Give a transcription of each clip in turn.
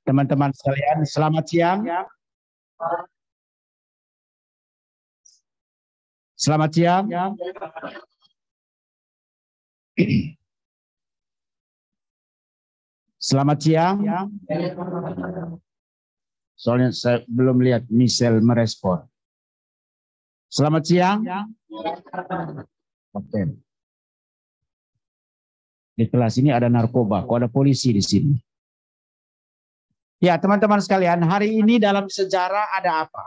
Teman-teman sekalian, selamat siang. Selamat siang. Selamat siang. Soalnya saya belum lihat Michelle merespon. Selamat siang. Oke. Di kelas ini ada narkoba, kok ada polisi di sini. Ya, teman-teman sekalian, hari ini dalam sejarah ada apa?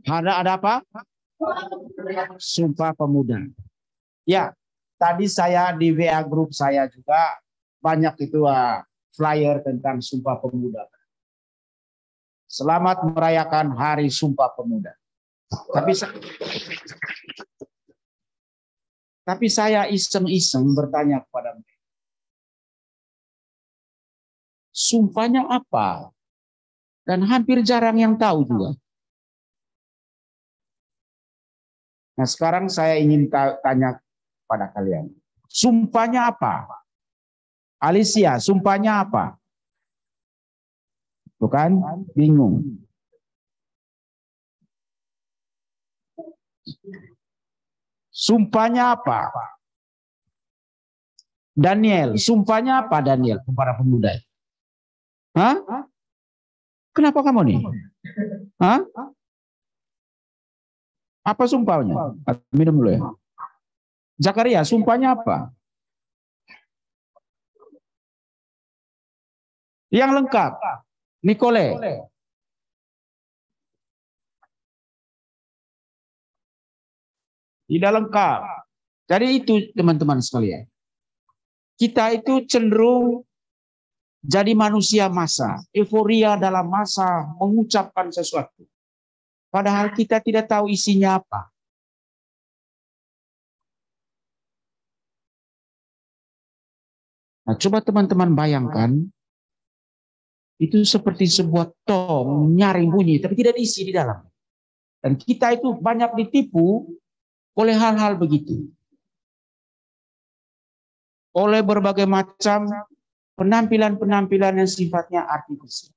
Ada apa? Sumpah Pemuda. Ya, tadi saya di WA grup saya juga banyak itu flyer tentang Sumpah Pemuda. Selamat merayakan Hari Sumpah Pemuda. Tapi saya iseng-iseng bertanya kepada mereka. Sumpahnya apa? Dan hampir jarang yang tahu juga. Nah, sekarang saya ingin tanya pada kalian. Sumpahnya apa? Alicia, sumpahnya apa? Bukan? Bingung. Sumpahnya apa? Daniel, sumpahnya apa Daniel kepada pemuda? Hah? Kenapa kamu nih? Hah? Apa sumpahnya? Minum dulu ya. Zakaria, sumpahnya apa? Yang lengkap. Nicole. Tidak lengkap. Jadi itu teman-teman sekalian. Kita itu cenderung jadi manusia massa, euforia dalam masa mengucapkan sesuatu. Padahal kita tidak tahu isinya apa. Nah, coba teman-teman bayangkan, itu seperti sebuah tong nyaring bunyi, tapi tidak diisi di dalam. Dan kita itu banyak ditipu oleh hal-hal begitu. Oleh berbagai macam penampilan-penampilan yang sifatnya artifisial.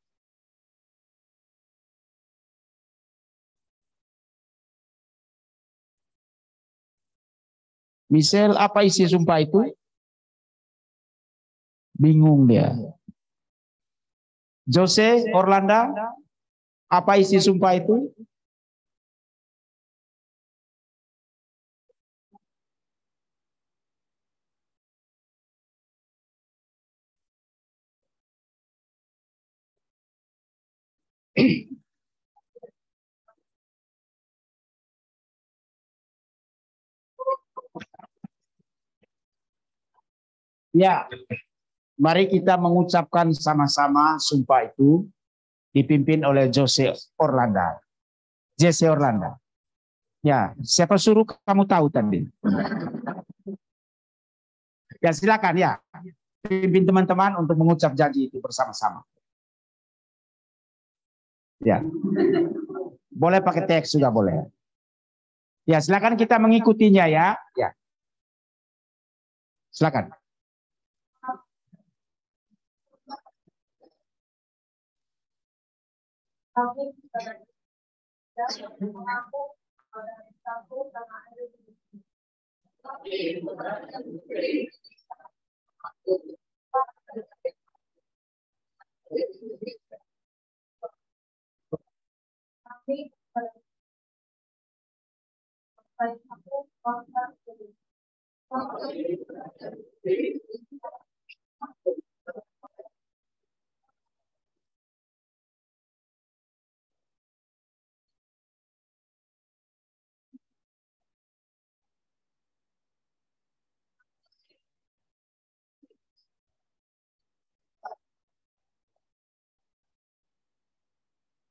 Michelle, apa isi sumpah itu? Bingung dia. Jose, Orlando, apa isi sumpah itu? Ya, mari kita mengucapkan sama-sama sumpah itu dipimpin oleh Jose Orlando. Jesse Orlando. Ya, siapa suruh kamu tahu tadi? Ya, silakan ya. Pimpin teman-teman untuk mengucap janji itu bersama-sama. Ya. Boleh pakai teks juga boleh. Ya, silakan kita mengikutinya ya. Ya. Silakan.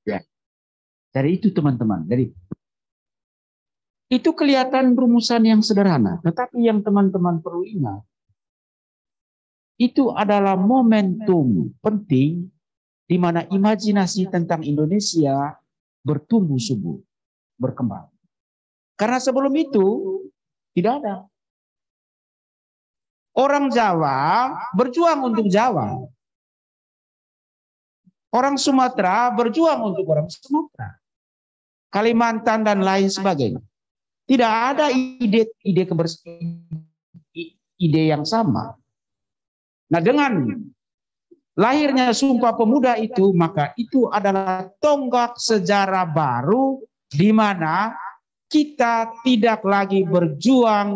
Ya. Dari itu teman-teman, dari itu kelihatan rumusan yang sederhana, tetapi yang teman-teman perlu ingat, itu adalah momentum penting di mana imajinasi tentang Indonesia bertumbuh subur, berkembang. Karena sebelum itu tidak ada. Orang Jawa berjuang untuk Jawa. Orang Sumatera berjuang untuk orang Sumatera. Kalimantan dan lain sebagainya. Tidak ada ide yang sama. Nah, dengan lahirnya Sumpah Pemuda itu, maka itu adalah tonggak sejarah baru di mana kita tidak lagi berjuang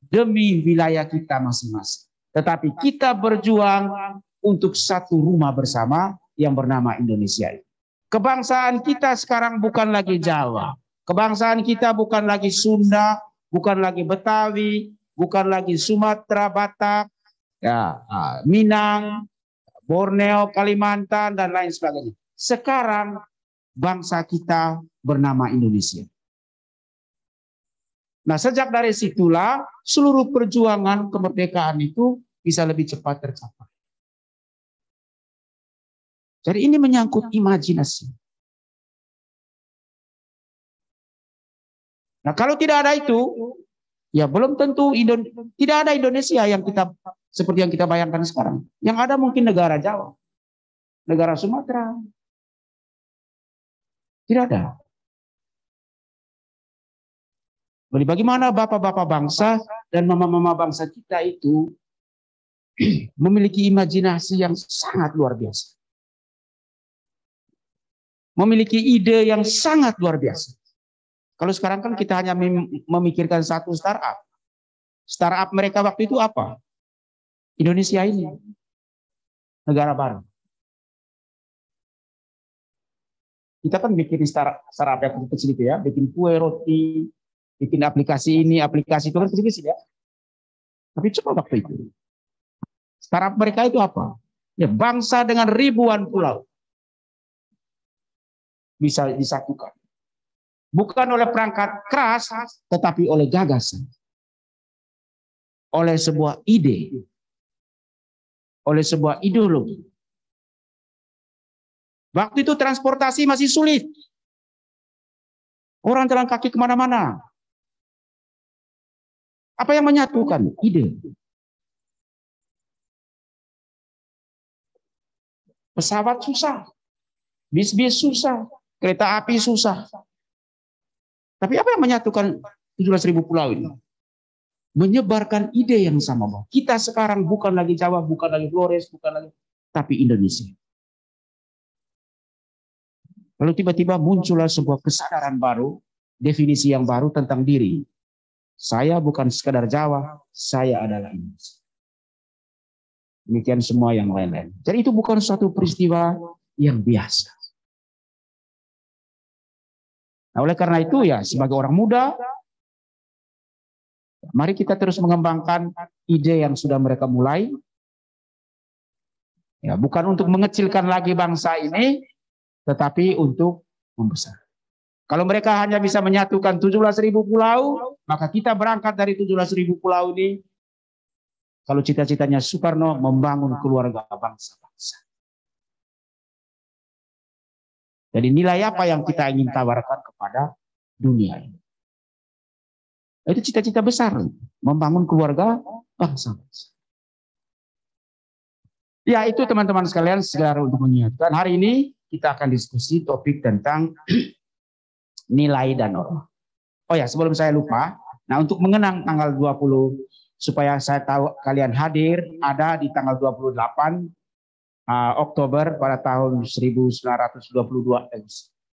demi wilayah kita masing-masing. Tetapi kita berjuang untuk satu rumah bersama yang bernama Indonesia. Kebangsaan kita sekarang bukan lagi Jawa. Kebangsaan kita bukan lagi Sunda, bukan lagi Betawi, bukan lagi Sumatera, Batak, ya, Minang, Borneo, Kalimantan, dan lain sebagainya. Sekarang bangsa kita bernama Indonesia. Nah, sejak dari situlah seluruh perjuangan kemerdekaan itu bisa lebih cepat tercapai. Jadi ini menyangkut imajinasi. Nah, kalau tidak ada itu, ya belum tentu tidak ada Indonesia yang kita seperti yang kita bayangkan sekarang. Yang ada mungkin negara Jawa, negara Sumatera. Tidak ada. Jadi bagaimana bapak-bapak bangsa dan mama-mama bangsa kita itu memiliki imajinasi yang sangat luar biasa. Memiliki ide yang sangat luar biasa. Kalau sekarang kan kita hanya memikirkan satu startup. Startup mereka waktu itu apa? Indonesia ini. Negara baru. Kita kan bikin startup yang kecil itu ya. Bikin kue, roti, bikin aplikasi ini, aplikasi itu kan kecil-kecil ya. Tapi coba waktu itu. Startup mereka itu apa? Ya, bangsa dengan ribuan pulau. Bisa disatukan. Bukan oleh perangkat keras, tetapi oleh gagasan. Oleh sebuah ide. Oleh sebuah ideologi. Waktu itu transportasi masih sulit. Orang jalan kaki kemana-mana. Apa yang menyatukan? Ide. Pesawat susah. Bis-bis susah. Kereta api susah. Tapi apa yang menyatukan 17.000 pulau ini? Menyebarkan ide yang sama. Kita sekarang bukan lagi Jawa, bukan lagi Flores, bukan lagi, tapi Indonesia. Lalu tiba-tiba muncullah sebuah kesadaran baru, definisi yang baru tentang diri. Saya bukan sekadar Jawa, saya adalah Indonesia. Demikian semua yang lain-lain. Jadi itu bukan suatu peristiwa yang biasa. Nah, oleh karena itu ya sebagai orang muda, mari kita terus mengembangkan ide yang sudah mereka mulai. Ya, bukan untuk mengecilkan lagi bangsa ini, tetapi untuk membesar. Kalau mereka hanya bisa menyatukan 17.000 pulau, maka kita berangkat dari 17.000 pulau ini. Kalau cita-citanya Soekarno membangun keluarga bangsa-bangsa. Jadi nilai apa yang kita ingin tawarkan kepada dunia ini? Itu cita-cita besar, membangun keluarga bangsa-bangsa. Ya itu teman-teman sekalian, sekedar untuk mengingatkan. Hari ini kita akan diskusi topik tentang nilai dan norma. Oh ya, sebelum saya lupa, nah untuk mengenang tanggal 20, supaya saya tahu kalian hadir, ada di tanggal 28 Oktober pada tahun 1922,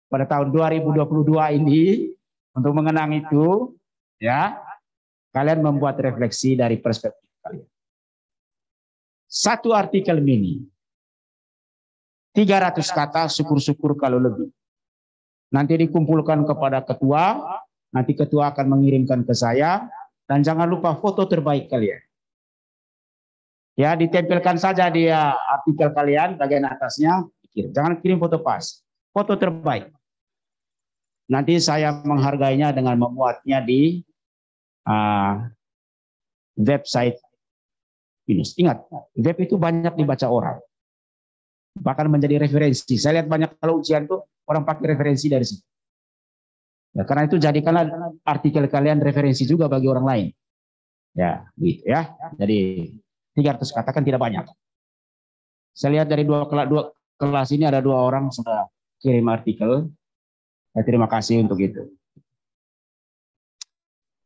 pada tahun 2022 ini, untuk mengenang itu, ya, kalian membuat refleksi dari perspektif kalian. Satu artikel mini, 300 kata, syukur-syukur kalau lebih. Nanti dikumpulkan kepada ketua, nanti ketua akan mengirimkan ke saya, dan jangan lupa foto terbaik kalian. Ya, ditempelkan saja di artikel kalian bagian atasnya, jangan kirim foto pas, foto terbaik. Nanti saya menghargainya dengan memuatnya di website Binus. Ingat, web itu banyak dibaca orang, bahkan menjadi referensi. Saya lihat banyak kalau ujian tuh orang pakai referensi dari situ. Ya, karena itu jadikanlah artikel kalian referensi juga bagi orang lain. Ya, gitu ya. Jadi 300 kata kan tidak banyak. Saya lihat dari dua kelas ini ada 2 orang sudah kirim artikel. Terima kasih untuk itu.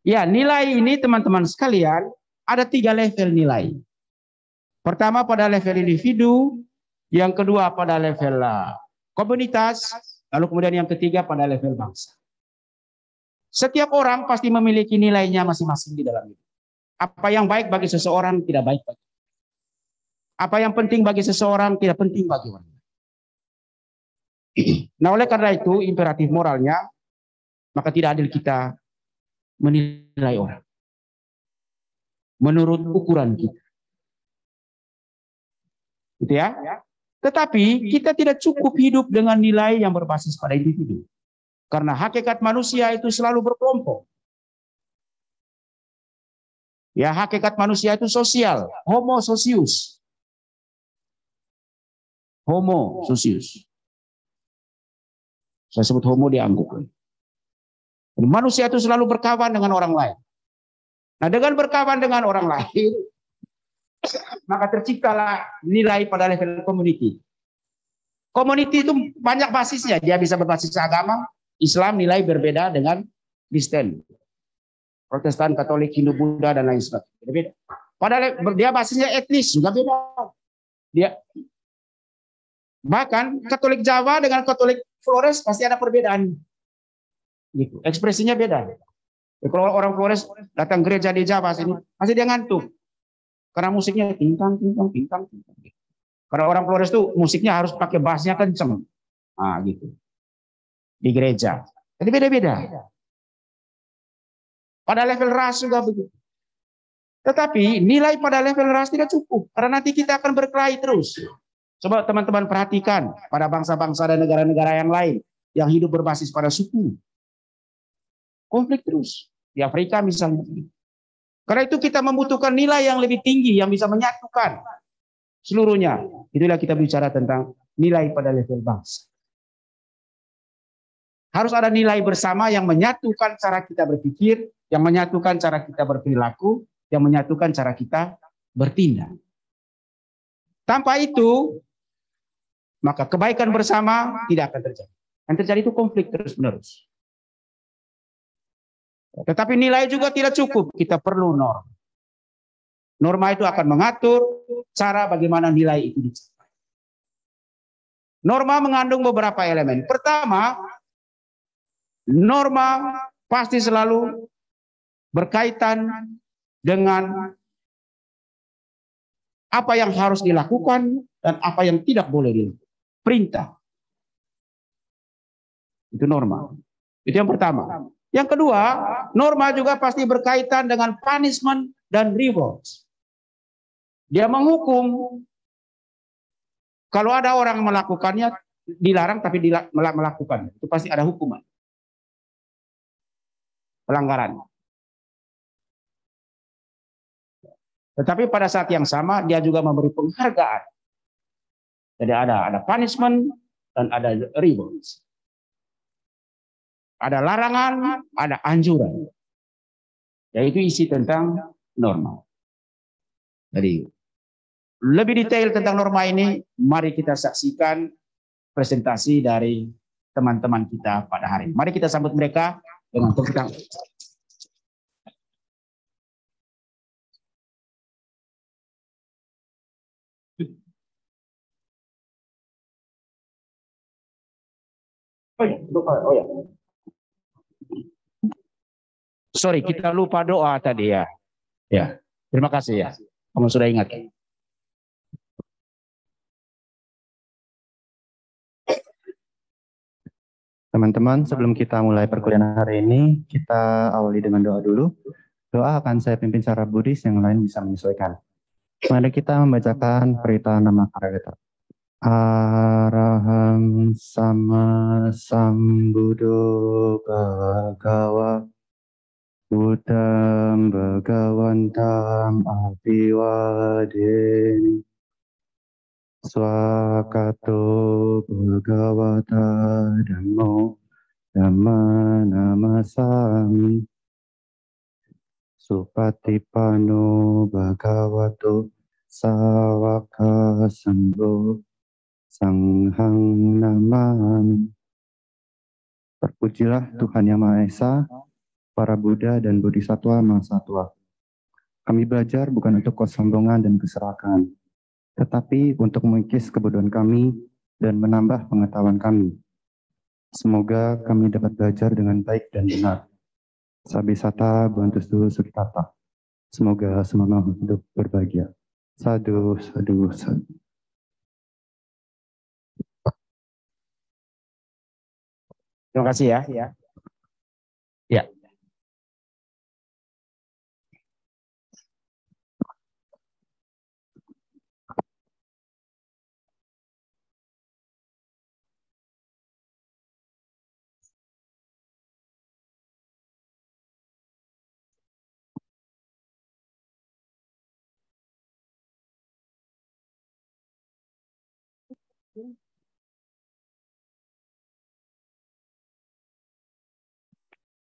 Ya, nilai ini teman-teman sekalian ada 3 level nilai. Pertama pada level individu, yang kedua pada level komunitas, lalu kemudian yang ketiga pada level bangsa. Setiap orang pasti memiliki nilainya masing-masing di dalam itu. Apa yang baik bagi seseorang tidak baik bagi. Apa yang penting bagi seseorang tidak penting bagi orang. Nah, oleh karena itu imperatif moralnya, maka tidak adil kita menilai orang menurut ukuran kita. Gitu ya. Tetapi kita tidak cukup hidup dengan nilai yang berbasis pada individu. Karena hakikat manusia itu selalu berkelompok. Ya, hakikat manusia itu sosial, homo socius. Homo socius. Saya sebut homo diangguk. Manusia itu selalu berkawan dengan orang lain. Nah, dengan berkawan dengan orang lain, maka terciptalah nilai pada level community. Community itu banyak basisnya. Dia bisa berbasis agama, Islam nilai berbeda dengan Kristen, Protestan, Katolik, Hindu, Buddha, dan lain sebagainya. Berbeda. Padahal dia basisnya etnis juga beda. Dia bahkan Katolik Jawa dengan Katolik Flores pasti ada perbedaan. Gitu. Ekspresinya beda. Kalau orang Flores datang gereja di Jawa sini, pasti dia ngantuk. Karena musiknya pingkang. Karena orang Flores tuh musiknya harus pakai bassnya kenceng. Nah, gitu. Di gereja. Jadi beda-beda. Pada level ras juga begitu. Tetapi nilai pada level ras tidak cukup. Karena nanti kita akan berkelahi terus. Coba teman-teman perhatikan pada bangsa-bangsa dan negara-negara yang lain yang hidup berbasis pada suku. Konflik terus. Di Afrika misalnya. Karena itu kita membutuhkan nilai yang lebih tinggi yang bisa menyatukan seluruhnya. Itulah kita bicara tentang nilai pada level bangsa. Harus ada nilai bersama yang menyatukan cara kita berpikir, yang menyatukan cara kita berperilaku, yang menyatukan cara kita bertindak. Tanpa itu, maka kebaikan bersama tidak akan terjadi. Yang terjadi itu konflik terus-menerus. Tetapi nilai juga tidak cukup, kita perlu norma. Norma itu akan mengatur cara bagaimana nilai itu dicapai. Norma mengandung beberapa elemen. Pertama, norma pasti selalu berkaitan dengan apa yang harus dilakukan dan apa yang tidak boleh dilakukan. Perintah. Itu norma. Itu yang pertama. Yang kedua, norma juga pasti berkaitan dengan punishment dan rewards. Dia menghukum. Kalau ada orang melakukannya, dilarang tapi melakukan. Itu pasti ada hukuman. Pelanggaran. Tetapi pada saat yang sama, dia juga memberi penghargaan. Jadi ada punishment dan ada rewards. Ada larangan, ada anjuran. Yaitu isi tentang norma. Jadi lebih detail tentang norma ini, mari kita saksikan presentasi dari teman-teman kita pada hari ini. Mari kita sambut mereka dengan tepuk tangan. Oh ya. Sorry, kita lupa doa tadi ya. Ya, terima kasih ya. Kamu sudah ingat. Teman-teman, sebelum kita mulai perkuliahan hari ini, kita awali dengan doa dulu. Doa akan saya pimpin secara Buddhis, yang lain bisa menyesuaikan. Mari kita membacakan perintah nama Karyata. Araham sama sambuddho bhagava Buddham bhagavantam abhivadeni Swakato bhagavata dhammo dhamma namasami Supatipano bhagavato sawaka sangho Sanghang Namami. Terpujilah Tuhan Yang Maha Esa, para Buddha dan Bodhisattva Mahasatwa. Kami belajar bukan untuk kesombongan dan keserakahan, tetapi untuk mengikis kebodohan kami dan menambah pengetahuan kami. Semoga kami dapat belajar dengan baik dan benar. Sabisata Buantustu Sukitata. Semoga semua hidup berbahagia. Sadhu, sadhu, sadhu. Terima kasih ya. Ya.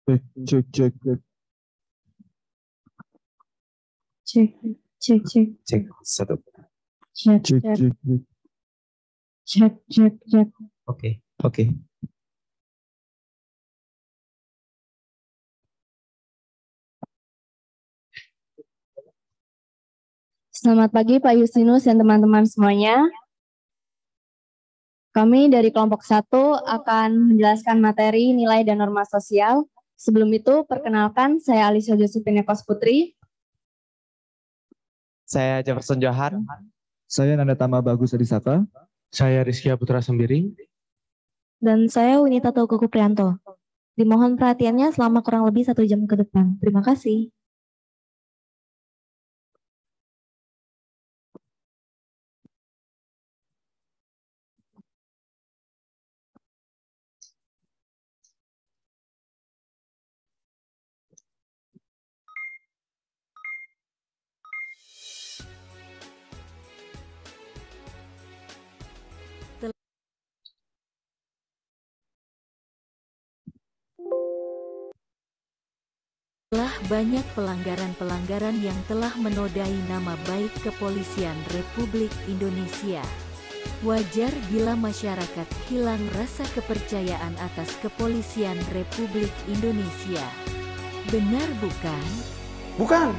Cek, cek, cek. Cek, cek, cek, Cek satu. cek, Cek, cek, cek, cek. cek, cek, cek. Oke. Selamat pagi Pak Justinus dan teman-teman semuanya. Kami dari kelompok 1 akan menjelaskan materi nilai dan norma sosial. Sebelum itu, perkenalkan saya Alisa Josephine Kos Putri. Saya Jefferson Johan. Saya Nanda Tama Bagus Adisaka. Saya Rizky Putra Sembiring. Dan saya Winita Taukuku Prianto. Dimohon perhatiannya selama kurang lebih 1 jam ke depan. Terima kasih. Telah banyak pelanggaran-pelanggaran yang telah menodai nama baik Kepolisian Republik Indonesia. Wajar bila masyarakat hilang rasa kepercayaan atas Kepolisian Republik Indonesia. Benar bukan? Bukan.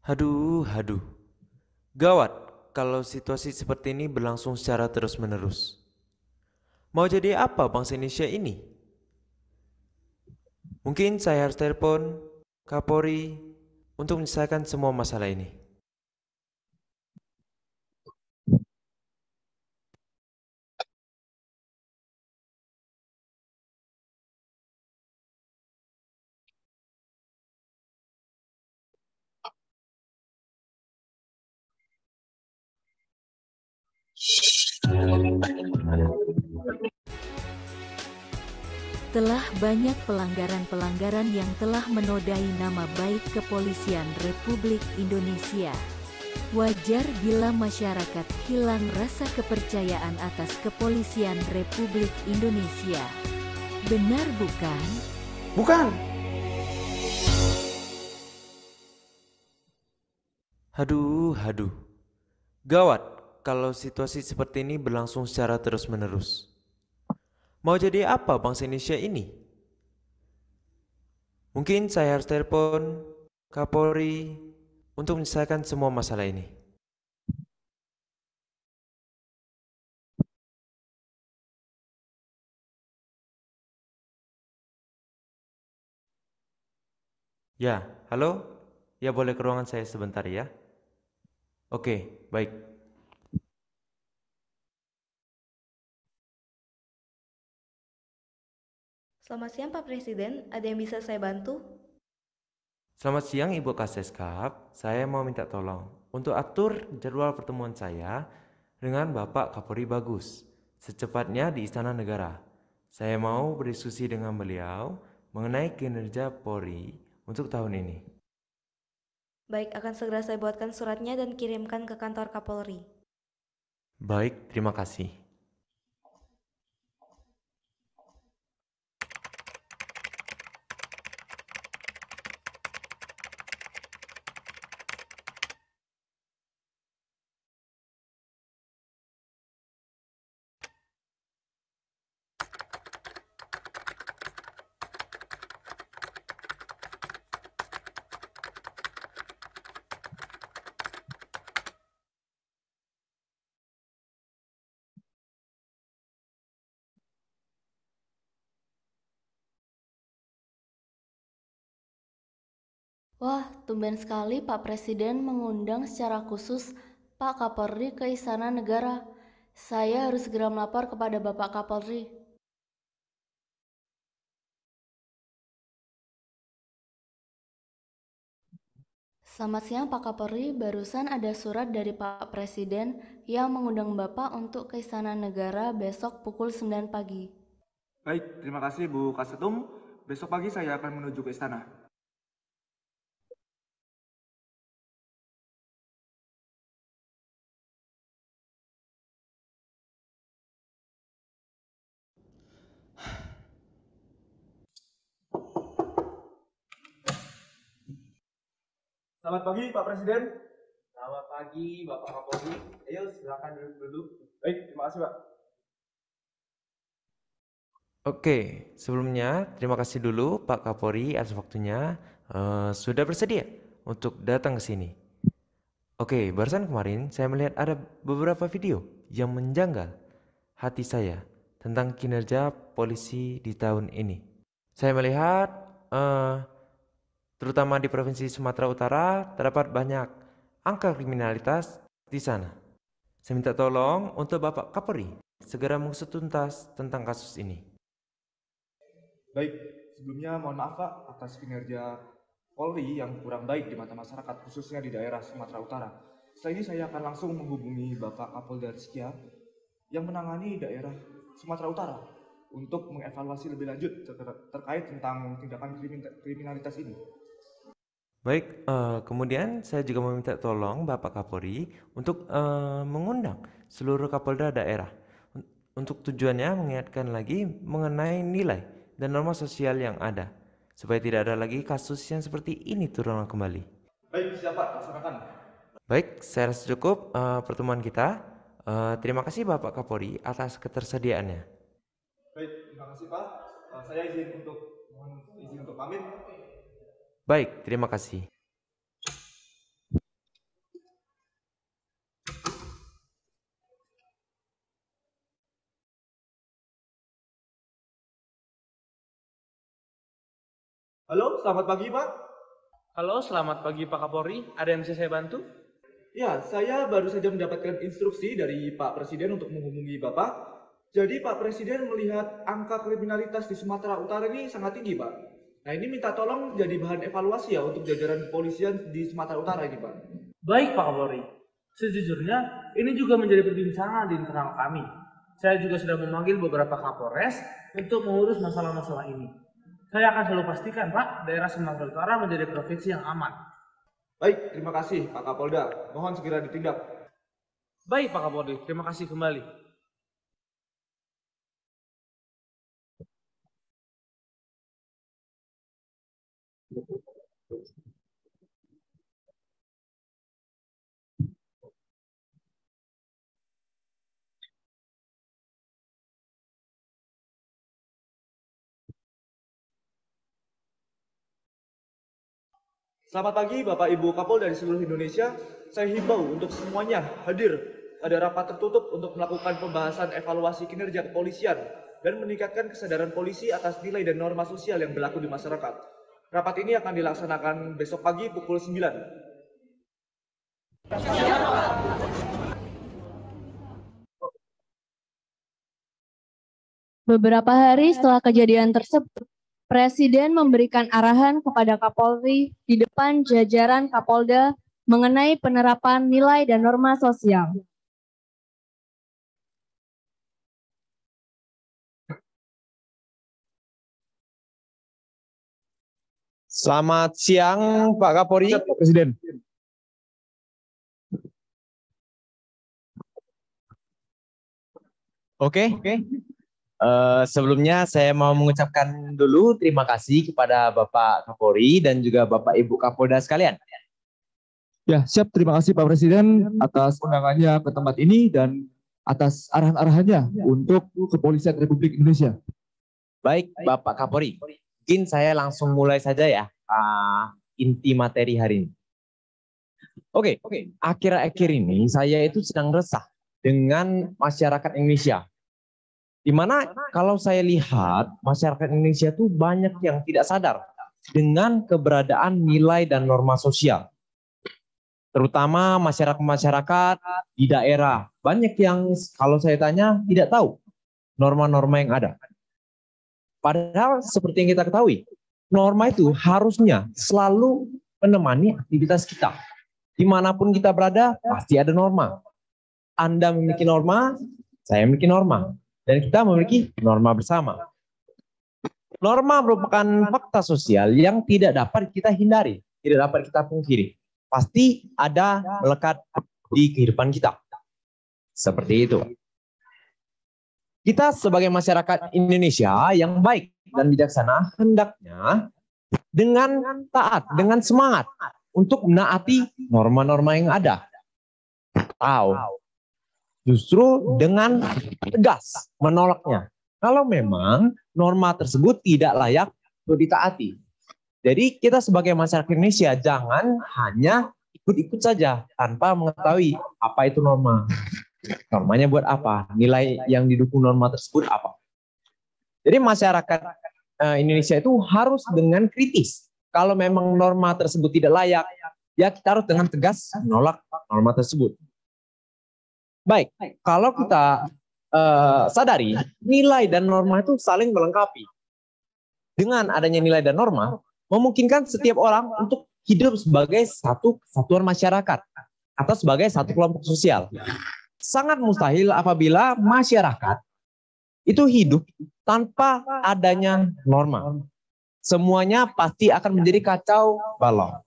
Haduh. Gawat kalau situasi seperti ini berlangsung secara terus-menerus. Mau jadi apa bangsa Indonesia ini? Mungkin saya harus telepon Kapolri untuk menyelesaikan semua masalah ini. Telah banyak pelanggaran-pelanggaran yang telah menodai nama baik Kepolisian Republik Indonesia. Wajar bila masyarakat hilang rasa kepercayaan atas Kepolisian Republik Indonesia. Benar bukan? Bukan. Haduh. Gawat kalau situasi seperti ini berlangsung secara terus-menerus. Mau jadi apa bangsa Indonesia ini? Mungkin saya harus telepon Kapolri untuk menyelesaikan semua masalah ini. Ya, halo? Ya, boleh ke ruangan saya sebentar ya? Oke, baik. Selamat siang Pak Presiden, ada yang bisa saya bantu? Selamat siang Ibu Kaseskap, saya mau minta tolong untuk atur jadwal pertemuan saya dengan Bapak Kapolri Bagus secepatnya di Istana Negara. Saya mau berdiskusi dengan beliau mengenai kinerja Polri untuk tahun ini. Baik, akan segera saya buatkan suratnya dan kirimkan ke kantor Kapolri. Baik, terima kasih. Wah, tumben sekali Pak Presiden mengundang secara khusus Pak Kapolri ke Istana Negara. Saya harus segera melapor kepada Bapak Kapolri. Selamat siang Pak Kapolri, barusan ada surat dari Pak Presiden yang mengundang Bapak untuk ke Istana Negara besok pukul 9 pagi. Baik, terima kasih Bu Kasetum. Besok pagi saya akan menuju ke istana. Selamat pagi Pak Presiden. Selamat pagi Bapak Kapolri. Ayo silakan duduk dulu. Baik, terima kasih Pak. Oke, sebelumnya terima kasih dulu Pak Kapolri atas waktunya sudah bersedia untuk datang ke sini. Oke, barusan kemarin saya melihat ada beberapa video yang menjanggal hati saya tentang kinerja polisi di tahun ini. Saya melihat terutama di Provinsi Sumatera Utara terdapat banyak angka kriminalitas di sana. Saya minta tolong untuk Bapak Kapolri segera mengusut tuntas tentang kasus ini. Baik, sebelumnya mohon maaf Pak atas kinerja Polri yang kurang baik di mata masyarakat khususnya di daerah Sumatera Utara. Setelah ini saya akan langsung menghubungi Bapak Kapolda Rizkia yang menangani daerah Sumatera Utara untuk mengevaluasi lebih lanjut terkait tentang tindakan kriminalitas ini. Baik, kemudian saya juga meminta tolong Bapak Kapolri untuk mengundang seluruh Kapolda daerah untuk tujuannya mengingatkan lagi mengenai nilai dan norma sosial yang ada supaya tidak ada lagi kasus yang seperti ini terulang kembali. Baik, siap Pak, laksanakan. Baik, saya rasa cukup pertemuan kita. Terima kasih Bapak Kapolri atas ketersediaannya. Baik, terima kasih Pak. Saya mohon izin untuk pamit. Baik, terima kasih. Halo, selamat pagi Pak. Halo, selamat pagi Pak Kapolri. Ada yang bisa saya bantu? Ya, saya baru saja mendapatkan instruksi dari Pak Presiden untuk menghubungi Bapak. Jadi Pak Presiden melihat angka kriminalitas di Sumatera Utara ini sangat tinggi Pak. Nah ini minta tolong jadi bahan evaluasi ya untuk jajaran kepolisian di Sumatera Utara ini Pak. Baik Pak Kapolri. Sejujurnya ini juga menjadi perbincangan di internal kami. Saya juga sudah memanggil beberapa Kapolres untuk mengurus masalah-masalah ini. Saya akan selalu pastikan Pak, daerah Sumatera Utara menjadi provinsi yang aman. Baik, terima kasih Pak Kapolda. Mohon segera ditindak. Baik Pak Kapolri, terima kasih kembali. Selamat pagi Bapak Ibu Kapolda dari seluruh Indonesia. Saya himbau untuk semuanya hadir pada rapat tertutup untuk melakukan pembahasan evaluasi kinerja kepolisian dan meningkatkan kesadaran polisi atas nilai dan norma sosial yang berlaku di masyarakat. Rapat ini akan dilaksanakan besok pagi pukul 9. Beberapa hari setelah kejadian tersebut, Presiden memberikan arahan kepada Kapolri di depan jajaran Kapolda mengenai penerapan nilai dan norma sosial. Selamat siang Pak Kapolri. Pak Presiden. Oke. Sebelumnya saya mau mengucapkan dulu terima kasih kepada Bapak Kapolri dan juga Bapak Ibu Kapolda sekalian. Ya, siap. Terima kasih Pak Presiden atas undangannya ke tempat ini dan atas arahan-arahannya untuk Kepolisian Republik Indonesia. Baik, Bapak Kapolri. Mungkin saya langsung mulai saja ya inti materi hari ini. Oke. Akhir-akhir ini saya itu sedang resah dengan masyarakat Indonesia. Di mana kalau saya lihat masyarakat Indonesia itu banyak yang tidak sadar dengan keberadaan nilai dan norma sosial. Terutama masyarakat-masyarakat di daerah. Banyak yang kalau saya tanya tidak tahu norma-norma yang ada. Padahal seperti yang kita ketahui, norma itu harusnya selalu menemani aktivitas kita. Dimanapun kita berada, pasti ada norma. Anda memiliki norma, saya memiliki norma. Dan kita memiliki norma bersama. Norma merupakan fakta sosial yang tidak dapat kita hindari, tidak dapat kita pungkiri. Pasti ada melekat di kehidupan kita. Seperti itu. Kita sebagai masyarakat Indonesia yang baik dan bijaksana hendaknya dengan taat, dengan semangat untuk menaati norma-norma yang ada. Tahu. Justru dengan tegas menolaknya. Kalau memang norma tersebut tidak layak untuk ditaati. Jadi kita sebagai masyarakat Indonesia jangan hanya ikut-ikut saja tanpa mengetahui apa itu norma. Normanya buat apa? Nilai yang didukung norma tersebut apa? Jadi masyarakat Indonesia itu harus dengan kritis. Kalau memang norma tersebut tidak layak, ya kita harus dengan tegas menolak norma tersebut. Baik, kalau kita sadari nilai dan norma itu saling melengkapi. Dengan adanya nilai dan norma, memungkinkan setiap orang untuk hidup sebagai satu kesatuan masyarakat atau sebagai satu kelompok sosial. Sangat mustahil apabila masyarakat itu hidup tanpa adanya norma. Semuanya pasti akan menjadi kacau balau.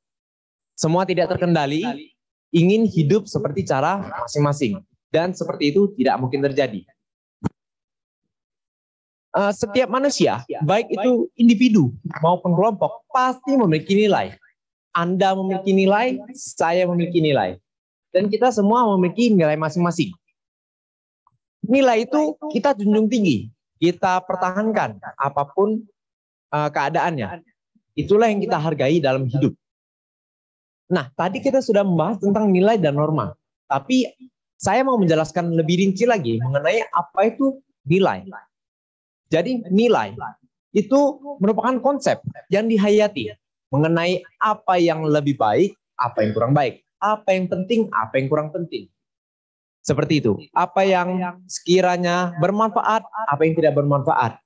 Semua tidak terkendali, ingin hidup seperti cara masing-masing. Dan seperti itu tidak mungkin terjadi. Setiap manusia, baik itu individu maupun kelompok, pasti memiliki nilai. Anda memiliki nilai, saya memiliki nilai. Dan kita semua memiliki nilai masing-masing. Nilai itu kita junjung tinggi, kita pertahankan apapun keadaannya. Itulah yang kita hargai dalam hidup. Nah, tadi kita sudah membahas tentang nilai dan norma. Tapi saya mau menjelaskan lebih rinci lagi mengenai apa itu nilai. Jadi nilai itu merupakan konsep yang dihayati mengenai apa yang lebih baik, apa yang kurang baik, apa yang penting, apa yang kurang penting. Seperti itu. Apa yang sekiranya bermanfaat, apa yang tidak bermanfaat.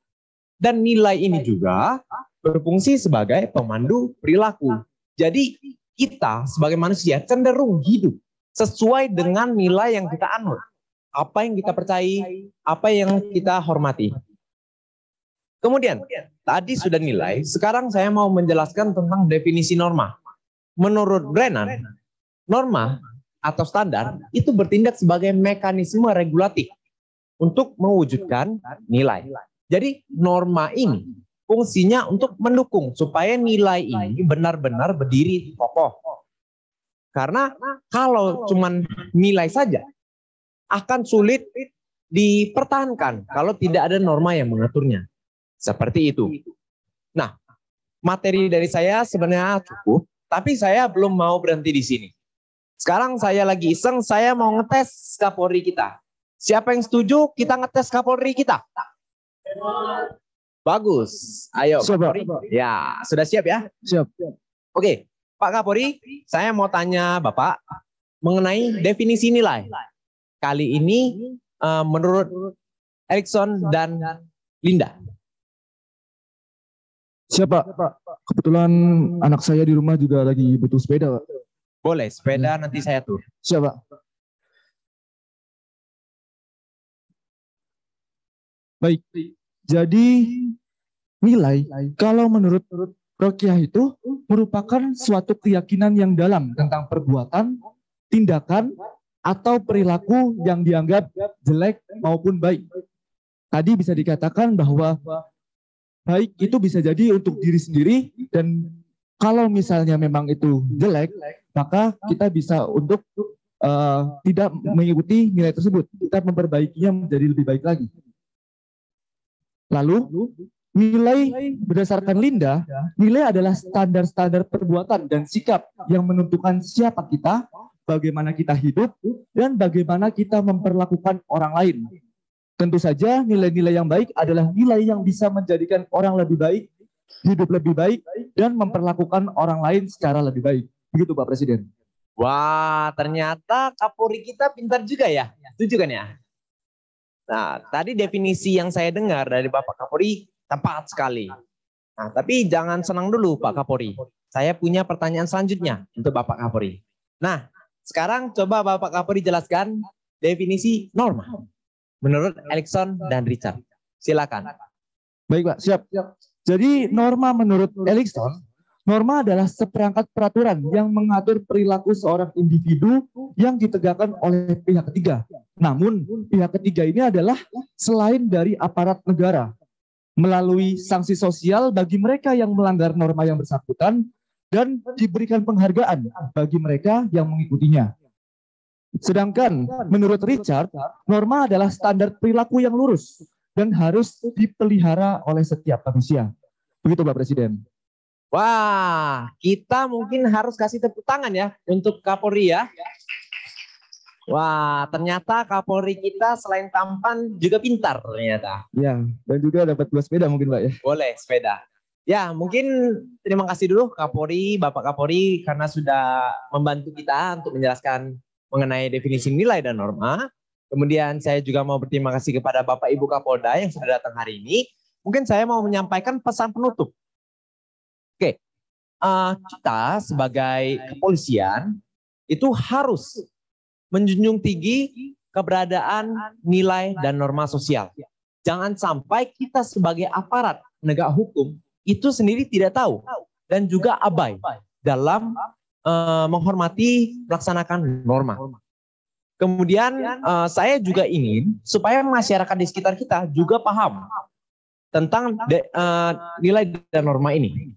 Dan nilai ini juga berfungsi sebagai pemandu perilaku. Jadi kita sebagai manusia cenderung hidup sesuai dengan nilai yang kita anut. Apa yang kita percayai, apa yang kita hormati. Kemudian, tadi sudah nilai, sekarang saya mau menjelaskan tentang definisi norma. Menurut Brennan, norma atau standar itu bertindak sebagai mekanisme regulatif untuk mewujudkan nilai. Jadi norma ini fungsinya untuk mendukung supaya nilai ini benar-benar berdiri kokoh. Karena kalau cuma nilai saja, akan sulit dipertahankan kalau tidak ada norma yang mengaturnya. Seperti itu. Nah, materi dari saya sebenarnya cukup, tapi saya belum mau berhenti di sini. Sekarang saya lagi iseng, saya mau ngetes Kapolri kita. Siapa yang setuju kita ngetes Kapolri kita? Bagus. Ayo Kapolri. Ya, sudah siap ya? Siap. Oke, Pak Kapolri, saya mau tanya Bapak mengenai definisi nilai. Kali ini menurut Erikson dan Linda. Siapa? Kebetulan anak saya di rumah juga lagi butuh sepeda, Pak. Boleh, sepeda nanti saya atur. Siapa? Baik, jadi nilai kalau menurut Rokiah itu merupakan suatu keyakinan yang dalam tentang perbuatan, tindakan, atau perilaku yang dianggap jelek maupun baik. Tadi bisa dikatakan bahwa baik itu bisa jadi untuk diri sendiri, dan kalau misalnya memang itu jelek, maka kita bisa untuk tidak mengikuti nilai tersebut. Kita memperbaikinya menjadi lebih baik lagi. Lalu, nilai berdasarkan Linda, nilai adalah standar-standar perbuatan dan sikap yang menentukan siapa kita, bagaimana kita hidup, dan bagaimana kita memperlakukan orang lain. Tentu saja nilai-nilai yang baik adalah nilai yang bisa menjadikan orang lebih baik hidup lebih baik, dan memperlakukan orang lain secara lebih baik. Begitu Pak Presiden. Wah, ternyata Kapolri kita pintar juga ya. Setuju kan ya? Nah, tadi definisi yang saya dengar dari Bapak Kapolri tepat sekali. Nah, tapi jangan senang dulu Pak Kapolri. Saya punya pertanyaan selanjutnya untuk Bapak Kapolri. Nah, sekarang coba Bapak Kapolri jelaskan definisi norma menurut Erikson dan Richard. Silakan. Baik Pak, siap. Jadi norma menurut Erikson, norma adalah seperangkat peraturan yang mengatur perilaku seorang individu yang ditegakkan oleh pihak ketiga. Namun pihak ketiga ini adalah selain dari aparat negara, melalui sanksi sosial bagi mereka yang melanggar norma yang bersangkutan dan diberikan penghargaan bagi mereka yang mengikutinya. Sedangkan menurut Richard, norma adalah standar perilaku yang lurus dan harus dipelihara oleh setiap manusia. Begitu Pak Presiden. Wah, kita mungkin harus kasih tepuk tangan ya untuk Kapolri ya. Wah, ternyata Kapolri kita selain tampan juga pintar ternyata. Ya, dan juga dapat 2 sepeda mungkin Pak ya. Boleh, sepeda. Ya, mungkin terima kasih dulu Kapolri, Bapak Kapolri karena sudah membantu kita untuk menjelaskan mengenai definisi nilai dan norma. Kemudian saya juga mau berterima kasih kepada Bapak Ibu Kapolda yang sudah datang hari ini. Mungkin saya mau menyampaikan pesan penutup. Oke, kita sebagai kepolisian itu harus menjunjung tinggi keberadaan nilai dan norma sosial. Jangan sampai kita sebagai aparat penegak hukum itu sendiri tidak tahu dan juga abai dalam menghormati melaksanakan norma. Kemudian saya juga ingin supaya masyarakat di sekitar kita juga paham tentang nilai dan norma ini.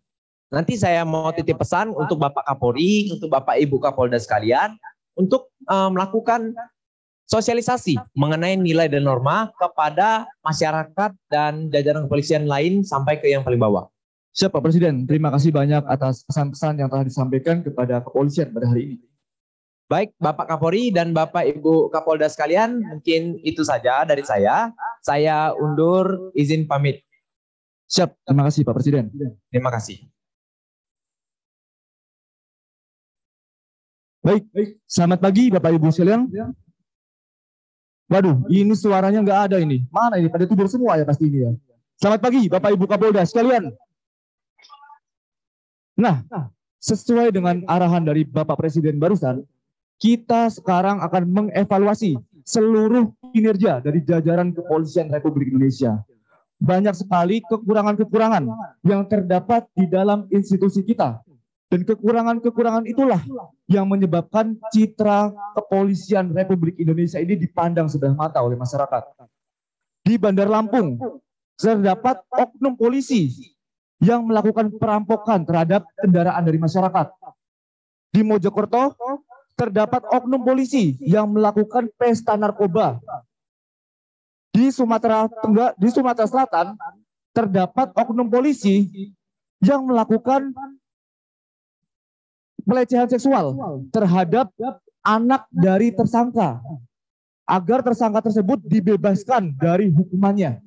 Nanti saya mau titip pesan untuk Bapak Kapolri, untuk Bapak Ibu Kapolda sekalian, untuk melakukan sosialisasi mengenai nilai dan norma kepada masyarakat dan jajaran kepolisian lain sampai ke yang paling bawah. Siap Pak Presiden, terima kasih banyak atas pesan-pesan yang telah disampaikan kepada kepolisian pada hari ini. Baik, Bapak Kapolri dan Bapak Ibu Kapolda sekalian, mungkin itu saja dari saya. Saya undur, izin pamit. Siap, terima kasih Pak Presiden. Terima kasih. Baik, selamat pagi Bapak Ibu sekalian. Waduh, ini suaranya nggak ada ini. Mana ini? Pada tidur semua ya pasti ini ya. Selamat pagi Bapak Ibu Kapolda sekalian. Nah, sesuai dengan arahan dari Bapak Presiden barusan, kita sekarang akan mengevaluasi seluruh kinerja dari jajaran Kepolisian Republik Indonesia. Banyak sekali kekurangan-kekurangan yang terdapat di dalam institusi kita. Dan kekurangan-kekurangan itulah yang menyebabkan citra Kepolisian Republik Indonesia ini dipandang sebelah mata oleh masyarakat. Di Bandar Lampung, terdapat oknum polisi yang melakukan perampokan terhadap kendaraan dari masyarakat. Di Mojokerto, terdapat oknum polisi yang melakukan pesta narkoba. Di Sumatera Selatan, terdapat oknum polisi yang melakukan pelecehan seksual terhadap anak dari tersangka, agar tersangka tersebut dibebaskan dari hukumannya.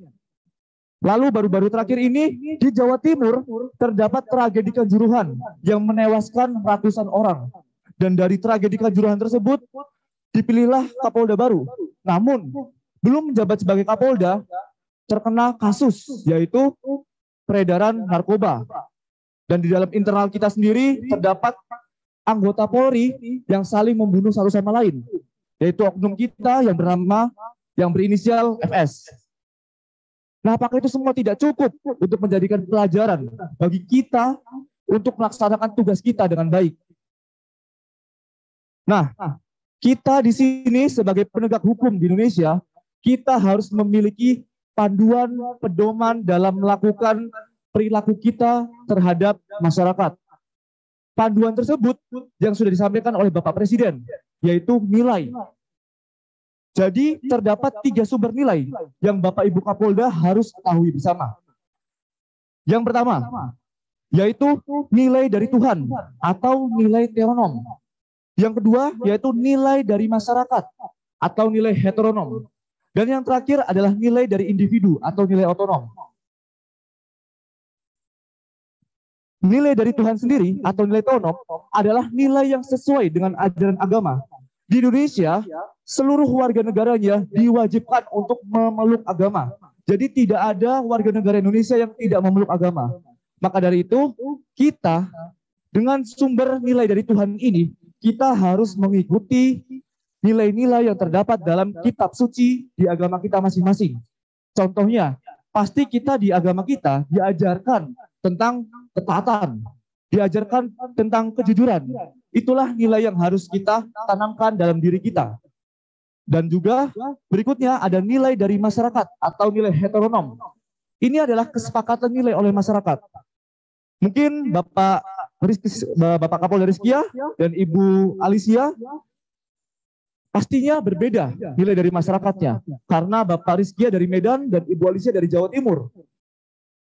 Lalu baru-baru terakhir ini di Jawa Timur terdapat tragedi Kanjuruhan yang menewaskan ratusan orang. Dan dari tragedi Kanjuruhan tersebut dipilihlah Kapolda baru. Namun belum menjabat sebagai Kapolda terkena kasus yaitu peredaran narkoba. Dan di dalam internal kita sendiri terdapat anggota Polri yang saling membunuh satu sama lain, yaitu oknum kita yang berinisial FS. Nah, apakah itu semua tidak cukup untuk menjadikan pelajaran bagi kita untuk melaksanakan tugas kita dengan baik? Nah, kita di sini sebagai penegak hukum di Indonesia, kita harus memiliki panduan pedoman dalam melakukan perilaku kita terhadap masyarakat. Panduan tersebut yang sudah disampaikan oleh Bapak Presiden, yaitu nilai. Jadi terdapat 3 sumber nilai yang Bapak Ibu Kapolda harus ketahui bersama. Yang pertama, yaitu nilai dari Tuhan atau nilai teonom. Yang kedua, yaitu nilai dari masyarakat atau nilai heteronom. Dan yang terakhir adalah nilai dari individu atau nilai otonom. nilai dari Tuhan sendiri atau nilai teonom adalah nilai yang sesuai dengan ajaran agama. Di Indonesia, seluruh warga negaranya diwajibkan untuk memeluk agama. Jadi tidak ada warga negara Indonesia yang tidak memeluk agama. Maka dari itu, kita dengan sumber nilai dari Tuhan ini, kita harus mengikuti nilai-nilai yang terdapat dalam kitab suci di agama kita masing-masing. Contohnya, pasti kita di agama kita diajarkan tentang ketaatan, diajarkan tentang kejujuran. Itulah nilai yang harus kita tanamkan dalam diri kita. Dan juga berikutnya ada nilai dari masyarakat atau nilai heteronom. Ini adalah kesepakatan nilai oleh masyarakat. Mungkin Bapak Kapolda Rizkia dan Ibu Alicia pastinya berbeda nilai dari masyarakatnya. Karena Bapak Rizkia dari Medan dan Ibu Alicia dari Jawa Timur.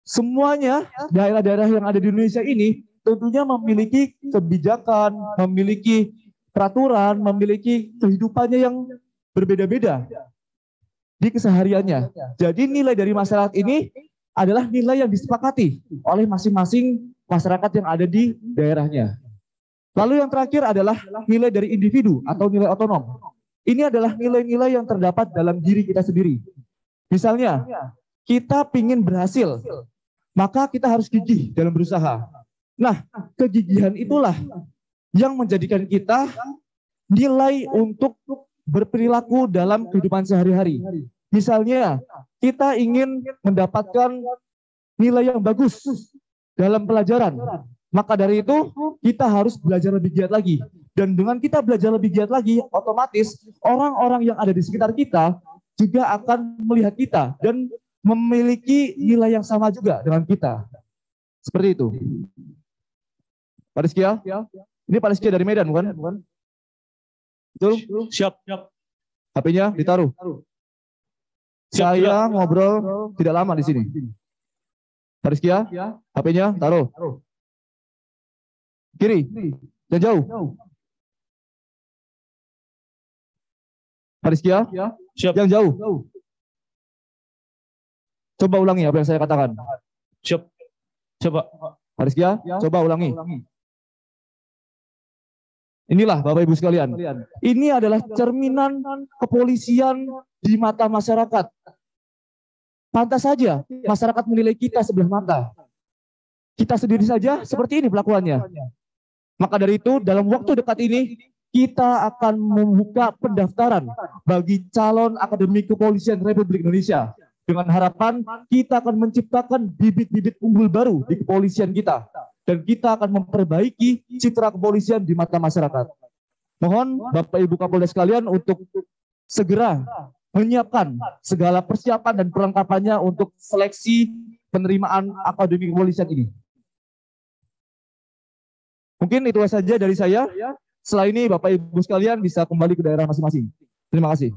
Semuanya daerah-daerah yang ada di Indonesia ini tentunya memiliki kebijakan, memiliki peraturan, memiliki kehidupannya yang berbeda-beda di kesehariannya. Jadi nilai dari masyarakat ini adalah nilai yang disepakati oleh masing-masing masyarakat yang ada di daerahnya. Lalu yang terakhir adalah nilai dari individu atau nilai otonom. Ini adalah nilai-nilai yang terdapat dalam diri kita sendiri. Misalnya, kita ingin berhasil, maka kita harus gigih dalam berusaha. Nah, kegigihan itulah yang menjadikan kita nilai untuk berperilaku dalam kehidupan sehari-hari. Misalnya, kita ingin mendapatkan nilai yang bagus dalam pelajaran. Maka dari itu, kita harus belajar lebih giat lagi. Dan dengan kita belajar lebih giat lagi, otomatis orang-orang yang ada di sekitar kita juga akan melihat kita dan memiliki nilai yang sama juga dengan kita. Seperti itu. Pak Rizkia? Ini Pak Rizkia dari Medan, bukan? Betul? Siap. HP-nya ditaruh. Saya ngobrol tidak lama di sini. Pak Rizkia, HP-nya taruh. Kiri, dan jauh. Pak Rizkia, yang jauh. Coba ulangi apa yang saya katakan. Siap. Coba. Pak Rizkia, coba ulangi. Inilah Bapak Ibu sekalian. Ini adalah cerminan kepolisian di mata masyarakat. Pantas saja masyarakat menilai kita sebelah mata. Kita sendiri saja seperti ini pelakuannya. Maka dari itu dalam waktu dekat ini kita akan membuka pendaftaran bagi calon akademi kepolisian Republik Indonesia. Dengan harapan kita akan menciptakan bibit-bibit unggul baru di kepolisian kita. Dan kita akan memperbaiki citra kepolisian di mata masyarakat. Mohon Bapak Ibu Kapolda sekalian untuk segera menyiapkan segala persiapan dan perlengkapannya untuk seleksi penerimaan akademi kepolisian ini. Mungkin itu saja dari saya. Setelah ini Bapak Ibu sekalian bisa kembali ke daerah masing-masing. Terima kasih.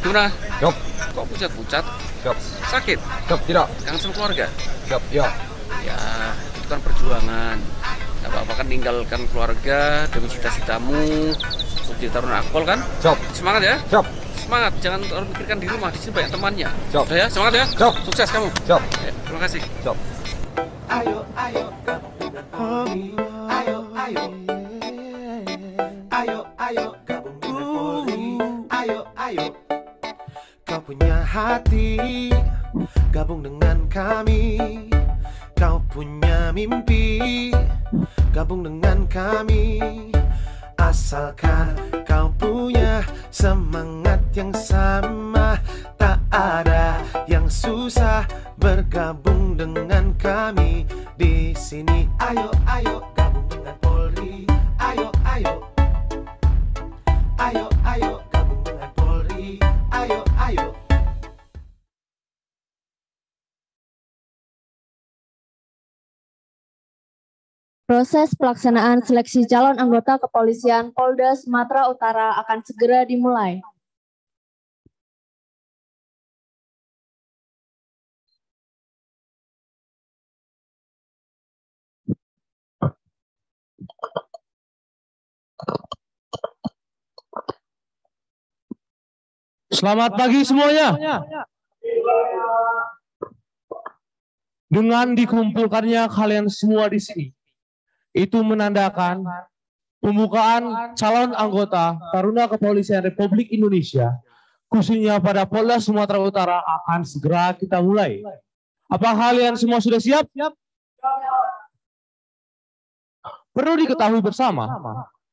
Gimana? Yop. Kok pucat-pucat? Yop. Sakit? Yop, tidak. Kangen sama keluarga? Yop, ya. Ya, itu kan perjuangan. Gak apa-apa kan tinggalkan keluarga demi cita-citamu. Untuk jadi taruna Akpol kan? Yop. Semangat ya? Yop. Semangat, jangan terlalu mikirkan di rumah. Di sini banyak temannya. Yop. Udah ya, semangat ya? Yop. Sukses kamu. Yop. Ya, terima kasih. Yop. Ayo, ayo, homie. Ayo, ayo. Ayo, ayo, gabung dengan Polri. Ayo, ayo. Kau punya hati, gabung dengan kami. Kau punya mimpi, gabung dengan kami. Asalkan kau punya semangat yang sama, tak ada yang susah bergabung dengan kami di sini. Ayo, ayo, gabung dengan Polri. Ayo, ayo. Ayo, ayo. Proses pelaksanaan seleksi calon anggota kepolisian Polda Sumatera Utara akan segera dimulai. Selamat pagi semuanya. Dengan dikumpulkannya kalian semua di sini, itu menandakan pembukaan calon anggota Taruna Kepolisian Republik Indonesia, khususnya pada Polda Sumatera Utara, akan segera kita mulai. Apa kalian semua sudah siap? Perlu diketahui bersama,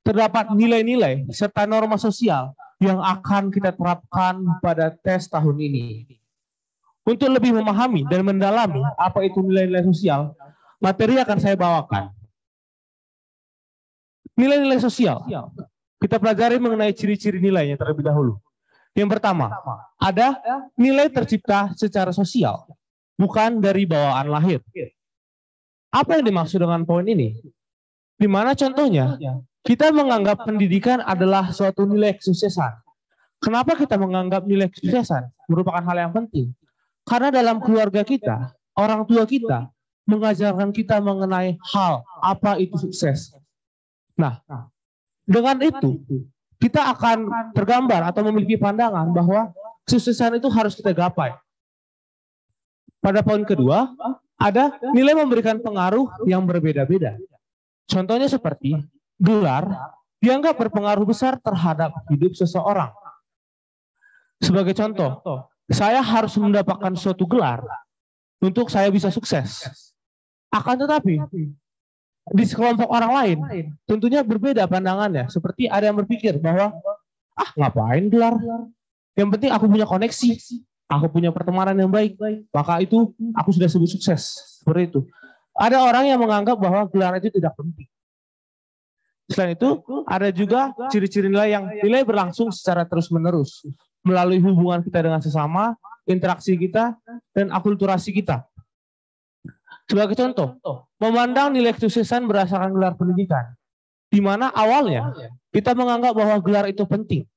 terdapat nilai-nilai serta norma sosial yang akan kita terapkan pada tes tahun ini. Untuk lebih memahami dan mendalami apa itu nilai-nilai sosial, materi akan saya bawakan. Nilai-nilai sosial, kita pelajari mengenai ciri-ciri nilainya terlebih dahulu. Yang pertama, ada nilai tercipta secara sosial, bukan dari bawaan lahir. Apa yang dimaksud dengan poin ini? Di mana contohnya, kita menganggap pendidikan adalah suatu nilai kesuksesan. Kenapa kita menganggap nilai kesuksesan merupakan hal yang penting? Karena dalam keluarga kita, orang tua kita mengajarkan kita mengenai hal apa itu sukses. Nah, dengan itu kita akan tergambar atau memiliki pandangan bahwa kesuksesan itu harus kita gapai. Pada poin kedua, ada nilai memberikan pengaruh yang berbeda-beda. Contohnya seperti gelar dianggap berpengaruh besar terhadap hidup seseorang. Sebagai contoh, saya harus mendapatkan suatu gelar untuk saya bisa sukses. Akan tetapi, di sekelompok orang lain, tentunya berbeda pandangannya. Seperti ada yang berpikir bahwa, ngapain gelar? Yang penting aku punya koneksi, aku punya pertemanan yang baik, maka itu aku sudah sebut sukses. Seperti itu. Ada orang yang menganggap bahwa gelar itu tidak penting. Selain itu, ada juga ciri-ciri nilai yang nilai berlangsung secara terus-menerus melalui hubungan kita dengan sesama, interaksi kita, dan akulturasi kita. Sebagai contoh, memandang nilai kesuksesan berdasarkan gelar pendidikan, di mana awalnya kita menganggap bahwa gelar itu penting.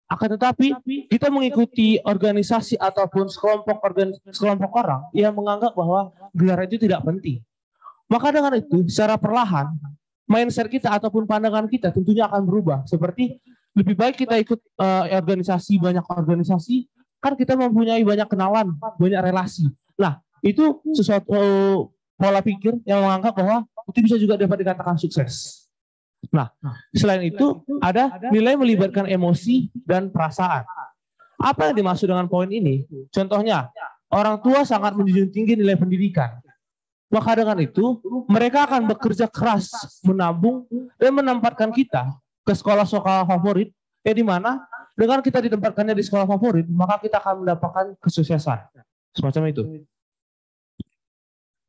Akan tetapi, kita mengikuti organisasi ataupun sekelompok orang yang menganggap bahwa gelar itu tidak penting. Maka dengan itu, secara perlahan, mindset kita ataupun pandangan kita tentunya akan berubah. Seperti lebih baik kita ikut banyak organisasi, kan kita mempunyai banyak kenalan, banyak relasi. Nah, itu sesuatu pola pikir yang menganggap bahwa itu bisa juga dapat dikatakan sukses. Nah, selain itu ada nilai melibatkan emosi dan perasaan. Apa yang dimaksud dengan poin ini? Contohnya, orang tua sangat menjunjung tinggi nilai pendidikan. Maka dengan itu, mereka akan bekerja keras, menabung, dan menempatkan kita ke sekolah-sekolah favorit, di mana dengan kita ditempatkannya di sekolah favorit, maka kita akan mendapatkan kesuksesan. Semacam itu.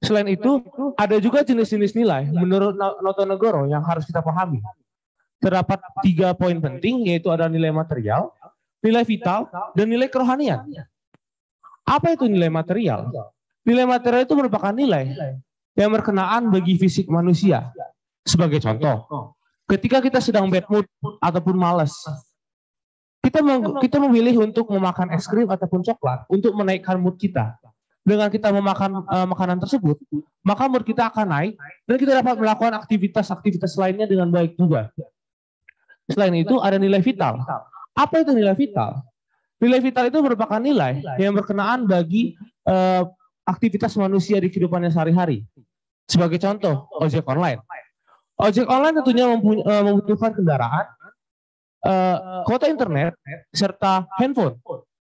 Selain itu, ada juga jenis-jenis nilai menurut Notonegoro yang harus kita pahami. Terdapat 3 poin penting, yaitu ada nilai material, nilai vital, dan nilai kerohanian. Apa itu nilai material? Nilai material itu merupakan nilai yang berkenaan bagi fisik manusia. Sebagai contoh, ketika kita sedang bad mood ataupun malas, kita memilih untuk memakan es krim ataupun coklat untuk menaikkan mood kita. Dengan kita memakan makanan tersebut, maka mood kita akan naik dan kita dapat melakukan aktivitas-aktivitas lainnya dengan baik juga. Selain itu ada nilai vital. Apa itu nilai vital? Nilai vital itu merupakan nilai yang berkenaan bagi aktivitas manusia di kehidupannya sehari-hari. Sebagai contoh, ojek online. Ojek online tentunya membutuhkan kendaraan, kuota internet, serta handphone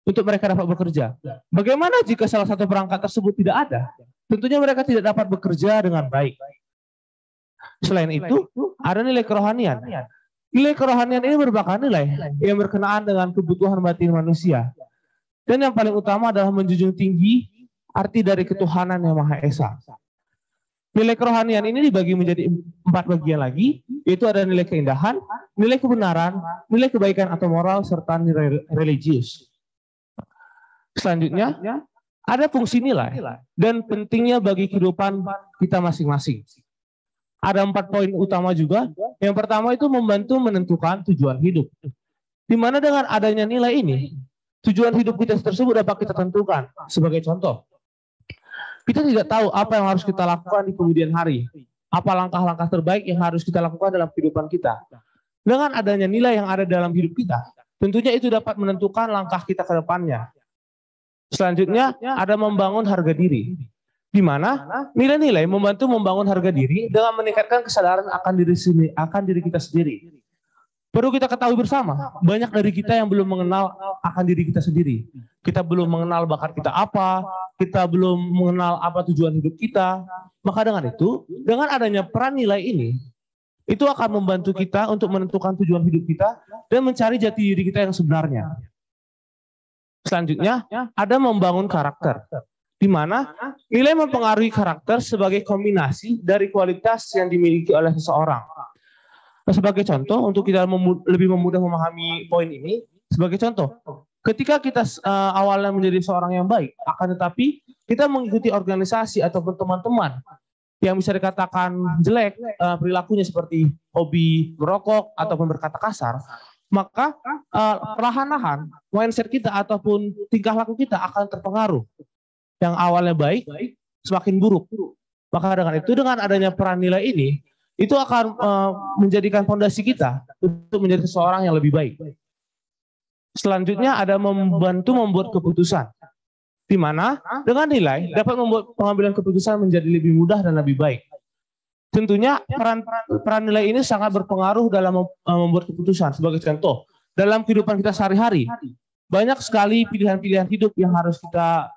untuk mereka dapat bekerja. Bagaimana jika salah satu perangkat tersebut tidak ada? Tentunya mereka tidak dapat bekerja dengan baik. Selain itu, ada nilai kerohanian. Nilai kerohanian ini merupakan nilai yang berkenaan dengan kebutuhan batin manusia. Dan yang paling utama adalah menjunjung tinggi arti dari ketuhanan yang Maha Esa. Nilai kerohanian ini dibagi menjadi 4 bagian lagi, yaitu ada nilai keindahan, nilai kebenaran, nilai kebaikan atau moral, serta nilai religius. Selanjutnya, ada fungsi nilai dan pentingnya bagi kehidupan kita masing-masing. Ada 4 poin utama juga. Yang pertama itu membantu menentukan tujuan hidup. Di mana dengan adanya nilai ini, tujuan hidup kita tersebut dapat kita tentukan. Sebagai contoh, kita tidak tahu apa yang harus kita lakukan di kemudian hari. Apa langkah-langkah terbaik yang harus kita lakukan dalam kehidupan kita. Dengan adanya nilai yang ada dalam hidup kita, tentunya itu dapat menentukan langkah kita ke depannya. Selanjutnya, ada membangun harga diri. Di mana nilai-nilai membantu membangun harga diri dengan meningkatkan kesadaran akan diri kita sendiri. Perlu kita ketahui bersama, banyak dari kita yang belum mengenal akan diri kita sendiri. Kita belum mengenal bakat kita apa, kita belum mengenal apa tujuan hidup kita. Maka dengan itu, dengan adanya peran nilai ini, itu akan membantu kita untuk menentukan tujuan hidup kita dan mencari jati diri kita yang sebenarnya. Selanjutnya, ada membangun karakter. Di mana nilai mempengaruhi karakter sebagai kombinasi dari kualitas yang dimiliki oleh seseorang. Nah, sebagai contoh, untuk kita lebih mudah memahami poin ini, sebagai contoh, ketika kita awalnya menjadi seorang yang baik, akan tetapi kita mengikuti organisasi ataupun teman-teman yang bisa dikatakan jelek perilakunya seperti hobi merokok ataupun berkata kasar, maka perlahan-lahan mindset kita ataupun tingkah laku kita akan terpengaruh. Yang awalnya baik, semakin buruk. Maka dengan itu, dengan adanya peran nilai ini, itu akan menjadikan fondasi kita untuk menjadi seseorang yang lebih baik. Selanjutnya ada membantu membuat keputusan. Di mana dengan nilai dapat membuat pengambilan keputusan menjadi lebih mudah dan lebih baik. Tentunya peran nilai ini sangat berpengaruh dalam membuat keputusan. Sebagai contoh, dalam kehidupan kita sehari-hari, banyak sekali pilihan-pilihan hidup yang harus kita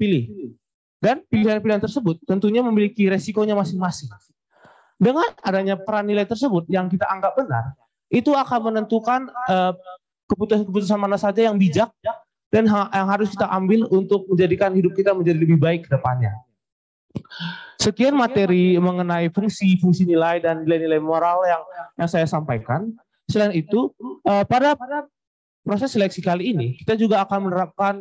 pilih. Dan pilihan-pilihan tersebut tentunya memiliki resikonya masing-masing. Dengan adanya peran nilai tersebut yang kita anggap benar, itu akan menentukan keputusan-keputusan mana saja yang bijak dan yang harus kita ambil untuk menjadikan hidup kita menjadi lebih baik ke depannya. Sekian materi mengenai fungsi nilai dan nilai-nilai moral yang saya sampaikan. Selain itu, pada proses seleksi kali ini, kita juga akan menerapkan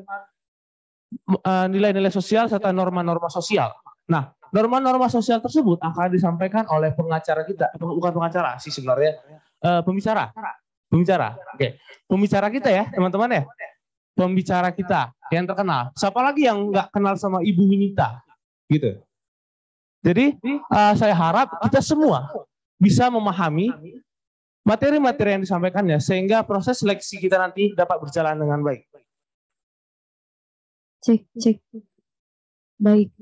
nilai-nilai sosial serta norma-norma sosial. Nah, norma-norma sosial tersebut akan disampaikan oleh pengacara kita, bukan pengacara sih sebenarnya, pembicara. Oke. Pembicara kita ya, teman-teman ya. Pembicara kita yang terkenal. Siapa lagi yang nggak kenal sama Ibu Winita? Gitu. Jadi, saya harap kita semua bisa memahami materi-materi yang disampaikannya sehingga proses seleksi kita nanti dapat berjalan dengan baik. Cek. Baik.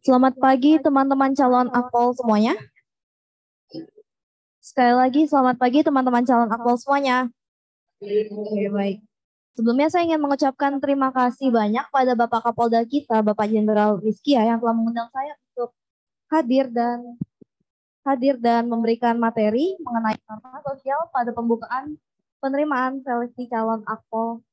Selamat pagi teman-teman calon akpol semuanya. Sekali lagi selamat pagi teman-teman calon akpol semuanya. Oke, baik. Sebelumnya saya ingin mengucapkan terima kasih banyak pada Bapak Kapolda kita, Bapak Jenderal Rizky ya, yang telah mengundang saya untuk hadir dan memberikan materi mengenai norma sosial pada pembukaan penerimaan seleksi calon akpol.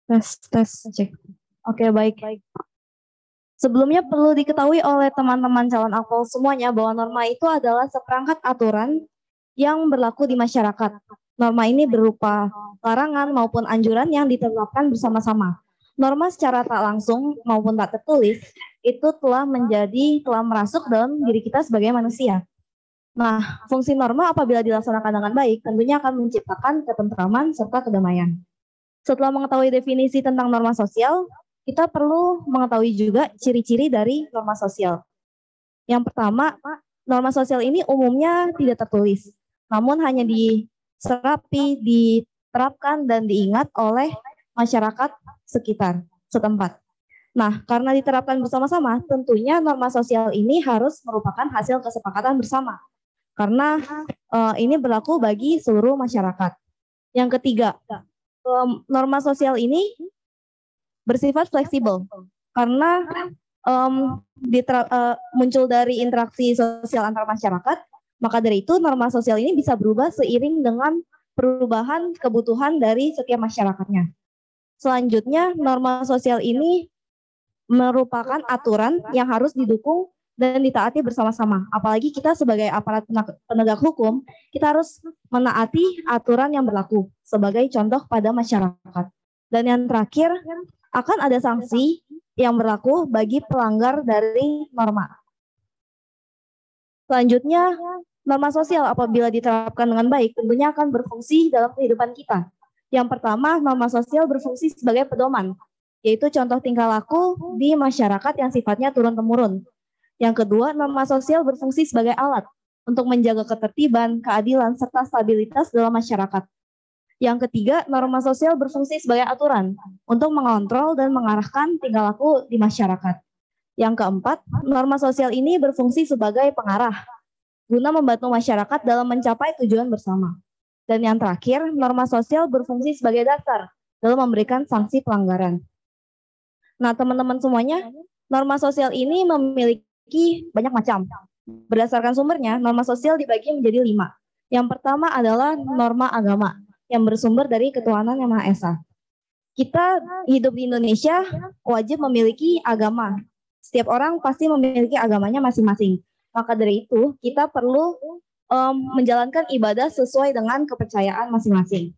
Tes cek. Oke, baik. Sebelumnya perlu diketahui oleh teman-teman calon akpol semuanya bahwa norma itu adalah seperangkat aturan yang berlaku di masyarakat. Norma ini berupa larangan maupun anjuran yang ditetapkan bersama-sama. Norma secara tak langsung maupun tak tertulis itu telah merasuk dalam diri kita sebagai manusia. Nah, fungsi norma apabila dilaksanakan dengan baik tentunya akan menciptakan ketentraman serta kedamaian. Setelah mengetahui definisi tentang norma sosial, kita perlu mengetahui juga ciri-ciri dari norma sosial. Yang pertama, norma sosial ini umumnya tidak tertulis, namun hanya diserapi, diterapkan, dan diingat oleh masyarakat sekitar setempat. Nah, karena diterapkan bersama-sama, tentunya norma sosial ini harus merupakan hasil kesepakatan bersama. Karena ini berlaku bagi seluruh masyarakat. Yang ketiga, norma sosial ini bersifat fleksibel karena muncul dari interaksi sosial antar masyarakat, maka dari itu norma sosial ini bisa berubah seiring dengan perubahan kebutuhan dari setiap masyarakatnya. Selanjutnya, norma sosial ini merupakan aturan yang harus didukung dan ditaati bersama-sama. Apalagi kita sebagai aparat penegak hukum, kita harus menaati aturan yang berlaku sebagai contoh pada masyarakat. Dan yang terakhir, akan ada sanksi yang berlaku bagi pelanggar dari norma. Selanjutnya, norma sosial apabila diterapkan dengan baik tentunya akan berfungsi dalam kehidupan kita. Yang pertama, norma sosial berfungsi sebagai pedoman, yaitu contoh tingkah laku di masyarakat yang sifatnya turun-temurun. Yang kedua, norma sosial berfungsi sebagai alat untuk menjaga ketertiban, keadilan, serta stabilitas dalam masyarakat. Yang ketiga, norma sosial berfungsi sebagai aturan untuk mengontrol dan mengarahkan tingkah laku di masyarakat. Yang keempat, norma sosial ini berfungsi sebagai pengarah guna membantu masyarakat dalam mencapai tujuan bersama. Dan yang terakhir, norma sosial berfungsi sebagai dasar dalam memberikan sanksi pelanggaran. Nah, teman-teman semuanya, norma sosial ini memiliki banyak macam. Berdasarkan sumbernya, norma sosial dibagi menjadi 5. Yang pertama adalah norma agama yang bersumber dari ketuhanan Yang Maha Esa. Kita hidup di Indonesia wajib memiliki agama. Setiap orang pasti memiliki agamanya masing-masing. Maka dari itu, kita perlu menjalankan ibadah sesuai dengan kepercayaan masing-masing.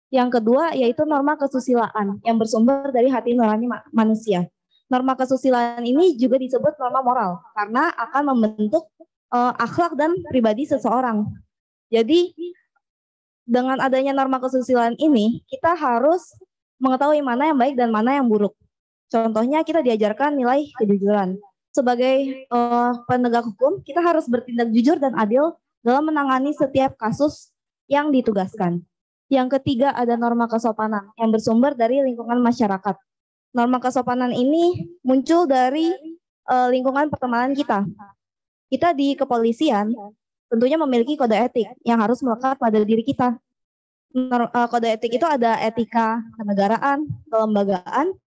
Yang kedua yaitu norma kesusilaan yang bersumber dari hati nurani manusia. Norma kesusilaan ini juga disebut norma moral karena akan membentuk akhlak dan pribadi seseorang. Jadi dengan adanya norma kesusilaan ini, kita harus mengetahui mana yang baik dan mana yang buruk. Contohnya kita diajarkan nilai kejujuran. Sebagai penegak hukum, kita harus bertindak jujur dan adil dalam menangani setiap kasus yang ditugaskan. Yang ketiga ada norma kesopanan yang bersumber dari lingkungan masyarakat. Norma kesopanan ini muncul dari lingkungan pertemanan kita. Kita di kepolisian tentunya memiliki kode etik yang harus melekat pada diri kita. Kode etik itu ada etika kenegaraan, kelembagaan,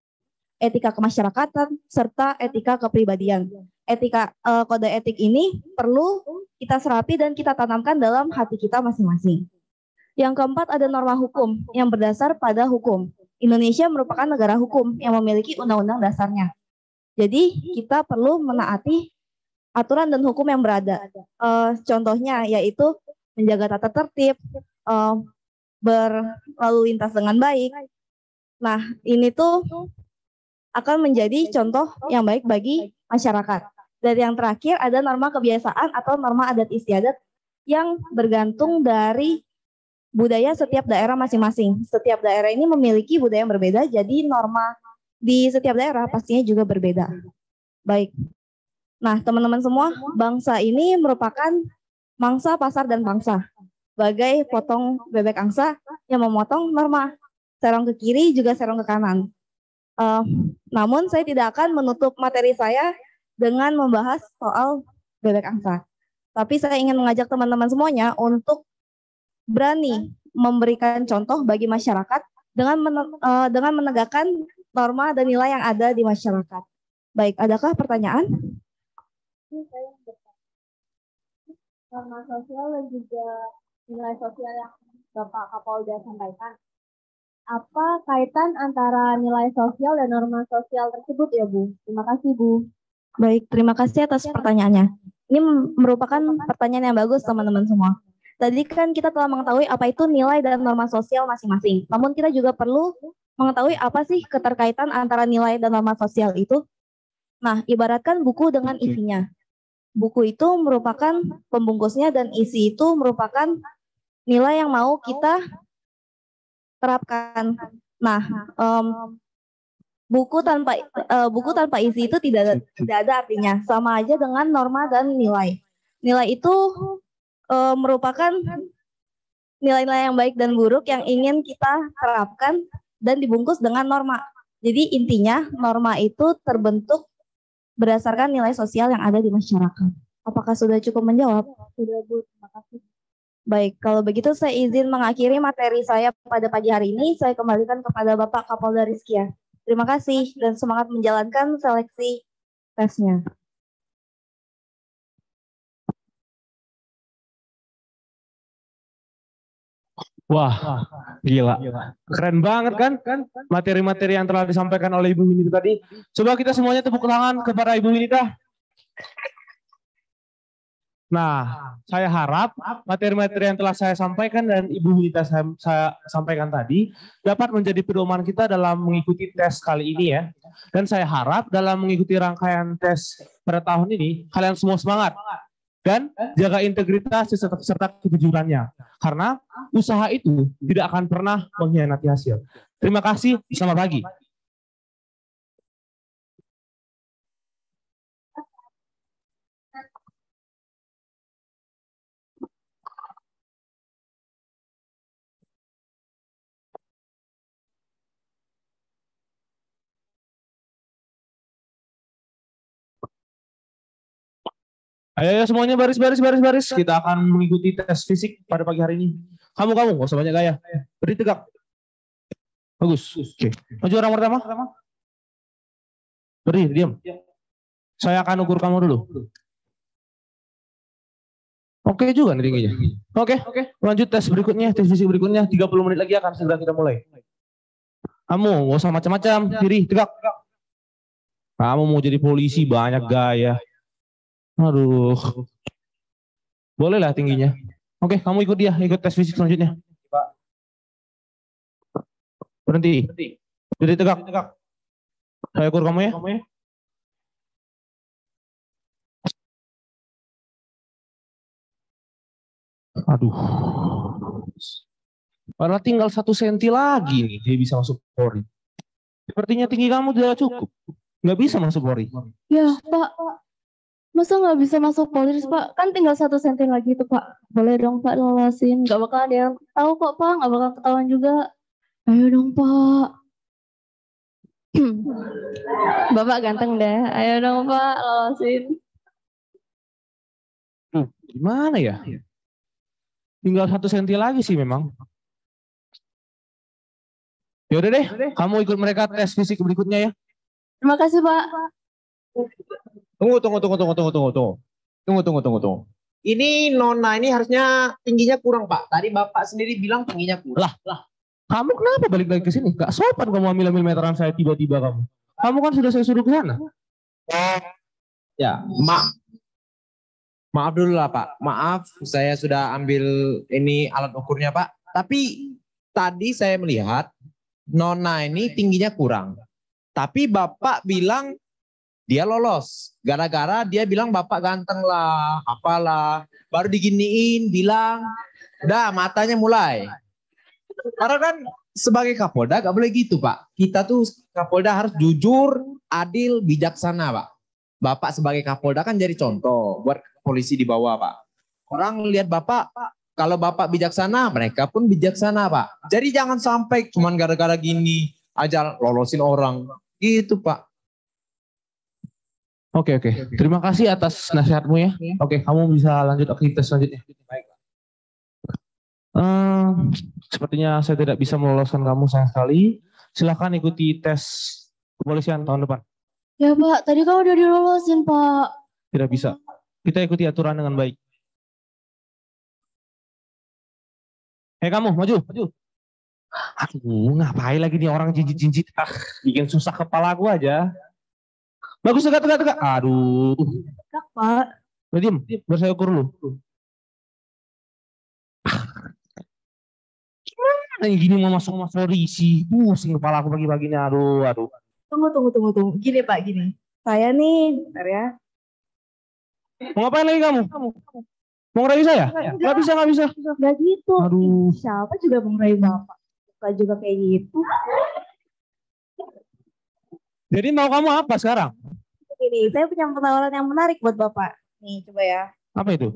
etika kemasyarakatan, serta etika kepribadian. Kode etik ini perlu kita serapi dan kita tanamkan dalam hati kita masing-masing. Yang keempat ada norma hukum yang berdasar pada hukum. Indonesia merupakan negara hukum yang memiliki undang-undang dasarnya. Jadi kita perlu menaati aturan dan hukum yang berada. Contohnya yaitu menjaga tata tertib, berlalu lintas dengan baik. Nah, ini tuh akan menjadi contoh yang baik bagi masyarakat. Dan yang terakhir ada norma kebiasaan atau norma adat istiadat yang bergantung dari budaya setiap daerah masing-masing. Setiap daerah ini memiliki budaya yang berbeda, jadi norma di setiap daerah pastinya juga berbeda. Baik. Nah, teman-teman semua, bangsa ini merupakan mangsa, pasar, dan bangsa. Bagai potong bebek angsa yang memotong norma. Serong ke kiri juga serong ke kanan. Namun saya tidak akan menutup materi saya dengan membahas soal bebek angsa. Tapi saya ingin mengajak teman-teman semuanya untuk berani memberikan contoh bagi masyarakat dengan menegakkan norma dan nilai yang ada di masyarakat. Baik, adakah pertanyaan? Norma sosial dan juga nilai sosial yang Bapak Kapolda sampaikan. Apa kaitan antara nilai sosial dan norma sosial tersebut ya Bu? Terima kasih Bu. Baik, terima kasih atas pertanyaannya. Ini merupakan pertanyaan yang bagus teman-teman semua. Tadi kan kita telah mengetahui apa itu nilai dan norma sosial masing-masing. Namun kita juga perlu mengetahui apa sih keterkaitan antara nilai dan norma sosial itu. Nah, ibaratkan buku dengan isinya. Buku itu merupakan pembungkusnya dan isi itu merupakan nilai yang mau kita terapkan. Nah, buku tanpa isi itu tidak ada artinya. Sama aja dengan norma dan nilai. Nilai itu merupakan nilai-nilai yang baik dan buruk yang ingin kita terapkan dan dibungkus dengan norma. Jadi intinya norma itu terbentuk berdasarkan nilai sosial yang ada di masyarakat. Apakah sudah cukup menjawab? Sudah Bu, terima kasih. Baik, kalau begitu saya izin mengakhiri materi saya pada pagi hari ini. Saya kembalikan kepada Bapak Kapolda Rizkia. Terima kasih dan semangat menjalankan seleksi tesnya. Wah, gila. Keren banget kan materi-materi yang telah disampaikan oleh Ibu Winita tadi. Coba kita semuanya tepuk tangan kepada Ibu Winita. Nah, saya harap materi-materi yang telah saya sampaikan dan Ibu Winita saya sampaikan tadi dapat menjadi pedoman kita dalam mengikuti tes kali ini ya. Dan saya harap dalam mengikuti rangkaian tes pada tahun ini, kalian semua semangat. Dan jaga integritas serta kejujurannya. Karena usaha itu tidak akan pernah mengkhianati hasil. Terima kasih, selamat pagi. Ayo semuanya baris. Kita akan mengikuti tes fisik pada pagi hari ini. Kamu, nggak usah banyak gaya. Berdiri tegak. Bagus. Oke. Maju orang pertama. Berdiri, diam. Saya akan ukur kamu dulu. Oke juga nih tingginya. Oke. Lanjut tes berikutnya, tes fisik berikutnya. 30 menit lagi akan segera kita mulai. Kamu nggak usah macam-macam. Diri, tegak. Kamu mau jadi polisi, banyak gaya. Aduh. Bolehlah tingginya. Oke, kamu ikut dia, ikut tes fisik selanjutnya. Berhenti. Berdiri tegak. Saya ukur kamu ya. Aduh. Padahal tinggal 1 senti lagi nih, dia bisa masuk Polri. Sepertinya tinggi kamu tidak cukup. Nggak bisa masuk Polri. Ya, Pak. Masa nggak bisa masuk Polri, Pak? Kan tinggal 1 senti lagi itu, Pak. Boleh dong, Pak, lolosin. Nggak bakal ada yang tahu kok, Pak. Nggak bakal ketahuan juga. Ayo dong, Pak. Bapak ganteng deh. Ayo dong, Pak, lolosin. Gimana ya? Tinggal 1 senti lagi sih memang. Ya udah deh, kamu ikut mereka tes fisik berikutnya ya. Terima kasih, Pak. Tunggu. Ini Nona ini harusnya tingginya kurang, Pak. Tadi Bapak sendiri bilang tingginya kurang. Lah. Kamu kenapa balik lagi ke sini? Gak sopan kamu ambil meteran saya tiba-tiba kamu. Kamu kan sudah saya suruh ke sana. Ya, maaf dulu lah, Pak. Maaf, saya sudah ambil ini alat ukurnya, Pak. Tapi tadi saya melihat Nona ini tingginya kurang. Tapi Bapak bilang dia lolos. Gara-gara dia bilang Bapak ganteng lah, apalah. Baru diginiin, bilang, udah matanya mulai. Karena kan sebagai Kapolda gak boleh gitu, Pak. Kita tuh Kapolda harus jujur, adil, bijaksana, Pak. Bapak sebagai Kapolda kan jadi contoh buat polisi di bawah, Pak. Orang lihat Bapak, kalau Bapak bijaksana, mereka pun bijaksana, Pak. Jadi jangan sampai cuman gara-gara gini aja lolosin orang. Gitu, Pak. Oke. Terima kasih atas nasihatmu ya. Oke, kamu bisa lanjut aktivitas selanjutnya. Baik. Sepertinya saya tidak bisa meloloskan kamu sayang sekali. Silakan ikuti tes kepolisian tahun depan. Ya, Pak. Tadi kan udah dilolosin, Pak. Tidak bisa. Kita ikuti aturan dengan baik. Kamu, maju. Aduh, ngapain lagi nih orang jinjit-jinjit. Bikin susah kepala aku aja. Bagus, tegak. Aduh. Tegak, Pak. Diam, biar saya ukur dulu. Gimana yang gini mau masuk polisi? Pusing kepala aku pagi-pagi ini. Aduh. Tunggu. Gini, Pak, gini. Saya nih, bentar ya. Mau ngapain lagi kamu? Mau ngerayu saya? Nggak bisa. Nggak gitu. Aduh. Siapa juga mau ngerayu Bapak? Suka juga kayak gitu. Jadi mau kamu apa sekarang? Ini, saya punya penawaran yang menarik buat Bapak. Nih, coba ya. Apa itu?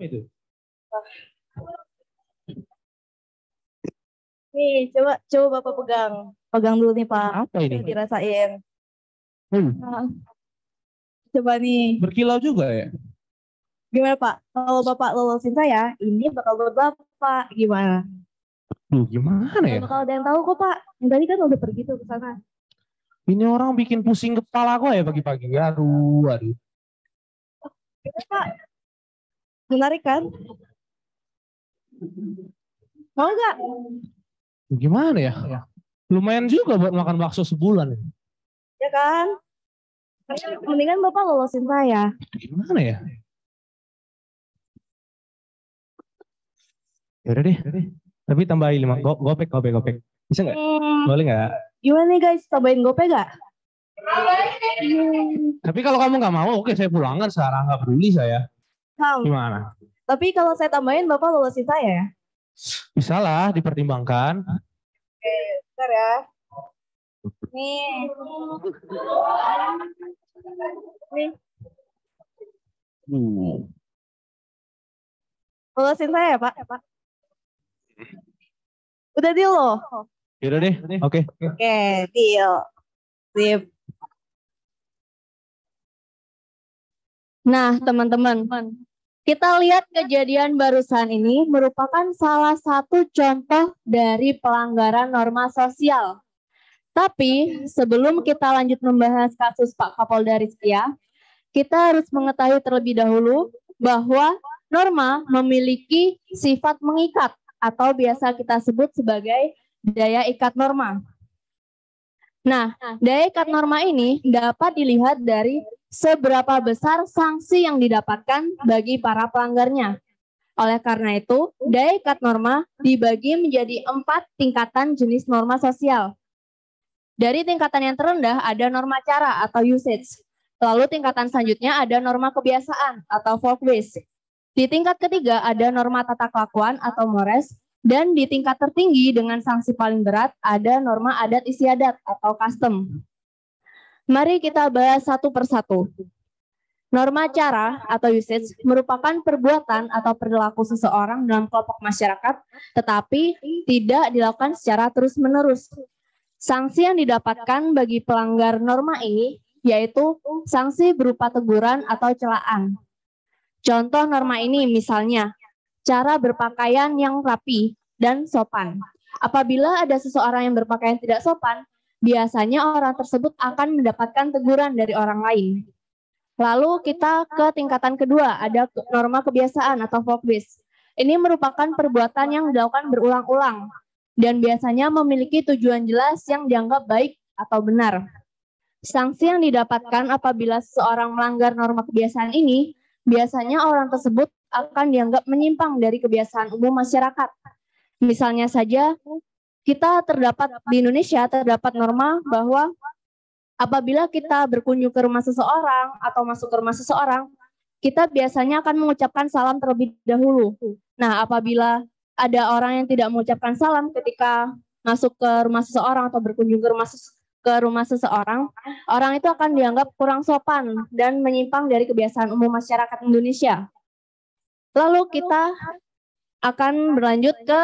Nih, coba Bapak pegang. Pegang dulu nih, Pak. Apa ini? Dirasain. Nah, coba nih. Berkilau juga ya? Gimana, Pak? Kalau Bapak lolosin saya, ini bakal buat Bapak. Gimana? Gimana ya? Bakal ada yang tahu kok, Pak. Yang tadi kan udah pergi tuh ke sana. Ini orang bikin pusing kepala gue ya pagi-pagi. Aduh. Gimana, Pak? Menarik kan? Mau nggak? Gimana ya? Lumayan juga buat makan bakso sebulan. Ya kan? Mendingan Bapak lolosin saya. Gimana ya? Yaudah deh. Tapi tambahin 5. Gopek. Bisa nggak? Boleh nggak? Gimana nih guys, tambahin gopek gak? Tapi kalau kamu nggak mau, oke saya pulangkan sekarang. Nggak peduli saya. Gimana? Tapi kalau saya tambahin, Bapak lulusin saya ya? Bisa lah, dipertimbangkan. Oke, bentar ya. Nih. Lulusin saya ya, Pak? Udah deal loh. Yaudah deh, oke. Oke, deal. Sip. Nah, teman-teman, kita lihat kejadian barusan ini merupakan salah satu contoh dari pelanggaran norma sosial. Tapi sebelum kita lanjut membahas kasus Pak Kapolda Rizkia, kita harus mengetahui terlebih dahulu bahwa norma memiliki sifat mengikat atau biasa kita sebut sebagai daya ikat norma. Nah, daya ikat norma ini dapat dilihat dari seberapa besar sanksi yang didapatkan bagi para pelanggarnya. Oleh karena itu, daya ikat norma dibagi menjadi 4 tingkatan jenis norma sosial. Dari tingkatan yang terendah ada norma cara atau usage. Lalu tingkatan selanjutnya ada norma kebiasaan atau folk-based. Di tingkat ketiga ada norma tata kelakuan atau mores. Dan di tingkat tertinggi dengan sanksi paling berat ada norma adat istiadat atau custom. Mari kita bahas satu persatu. Norma cara atau usage merupakan perbuatan atau perilaku seseorang dalam kelompok masyarakat, tetapi tidak dilakukan secara terus-menerus. Sanksi yang didapatkan bagi pelanggar norma ini yaitu sanksi berupa teguran atau celaan. Contoh norma ini misalnya, cara berpakaian yang rapi dan sopan. Apabila ada seseorang yang berpakaian tidak sopan, biasanya orang tersebut akan mendapatkan teguran dari orang lain. Lalu kita ke tingkatan kedua, ada norma kebiasaan atau folk-based. Ini merupakan perbuatan yang dilakukan berulang-ulang dan biasanya memiliki tujuan jelas yang dianggap baik atau benar. Sanksi yang didapatkan apabila seseorang melanggar norma kebiasaan ini, biasanya orang tersebut akan dianggap menyimpang dari kebiasaan umum masyarakat. Misalnya saja, kita di Indonesia terdapat norma bahwa apabila kita berkunjung ke rumah seseorang atau masuk ke rumah seseorang, kita biasanya akan mengucapkan salam terlebih dahulu. Nah, apabila ada orang yang tidak mengucapkan salam ketika masuk ke rumah seseorang atau berkunjung ke rumah seseorang, orang itu akan dianggap kurang sopan dan menyimpang dari kebiasaan umum masyarakat Indonesia. Lalu kita akan berlanjut ke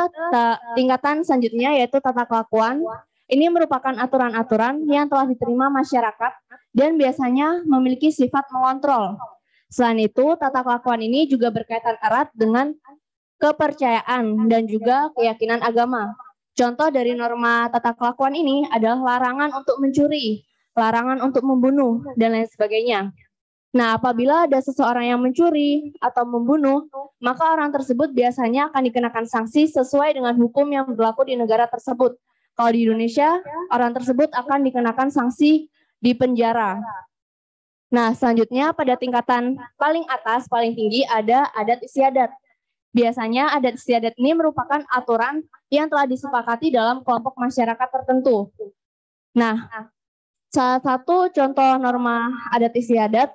tingkatan selanjutnya yaitu tata kelakuan. Ini merupakan aturan-aturan yang telah diterima masyarakat dan biasanya memiliki sifat mengontrol. Selain itu, tata kelakuan ini juga berkaitan erat dengan kepercayaan dan juga keyakinan agama. Contoh dari norma tata kelakuan ini adalah larangan untuk mencuri, larangan untuk membunuh, dan lain sebagainya. Nah, apabila ada seseorang yang mencuri atau membunuh, maka orang tersebut biasanya akan dikenakan sanksi sesuai dengan hukum yang berlaku di negara tersebut. Kalau di Indonesia, orang tersebut akan dikenakan sanksi di penjara. Nah, selanjutnya pada tingkatan paling atas, paling tinggi ada adat istiadat. Biasanya adat istiadat ini merupakan aturan yang telah disepakati dalam kelompok masyarakat tertentu. Nah, salah satu contoh norma adat istiadat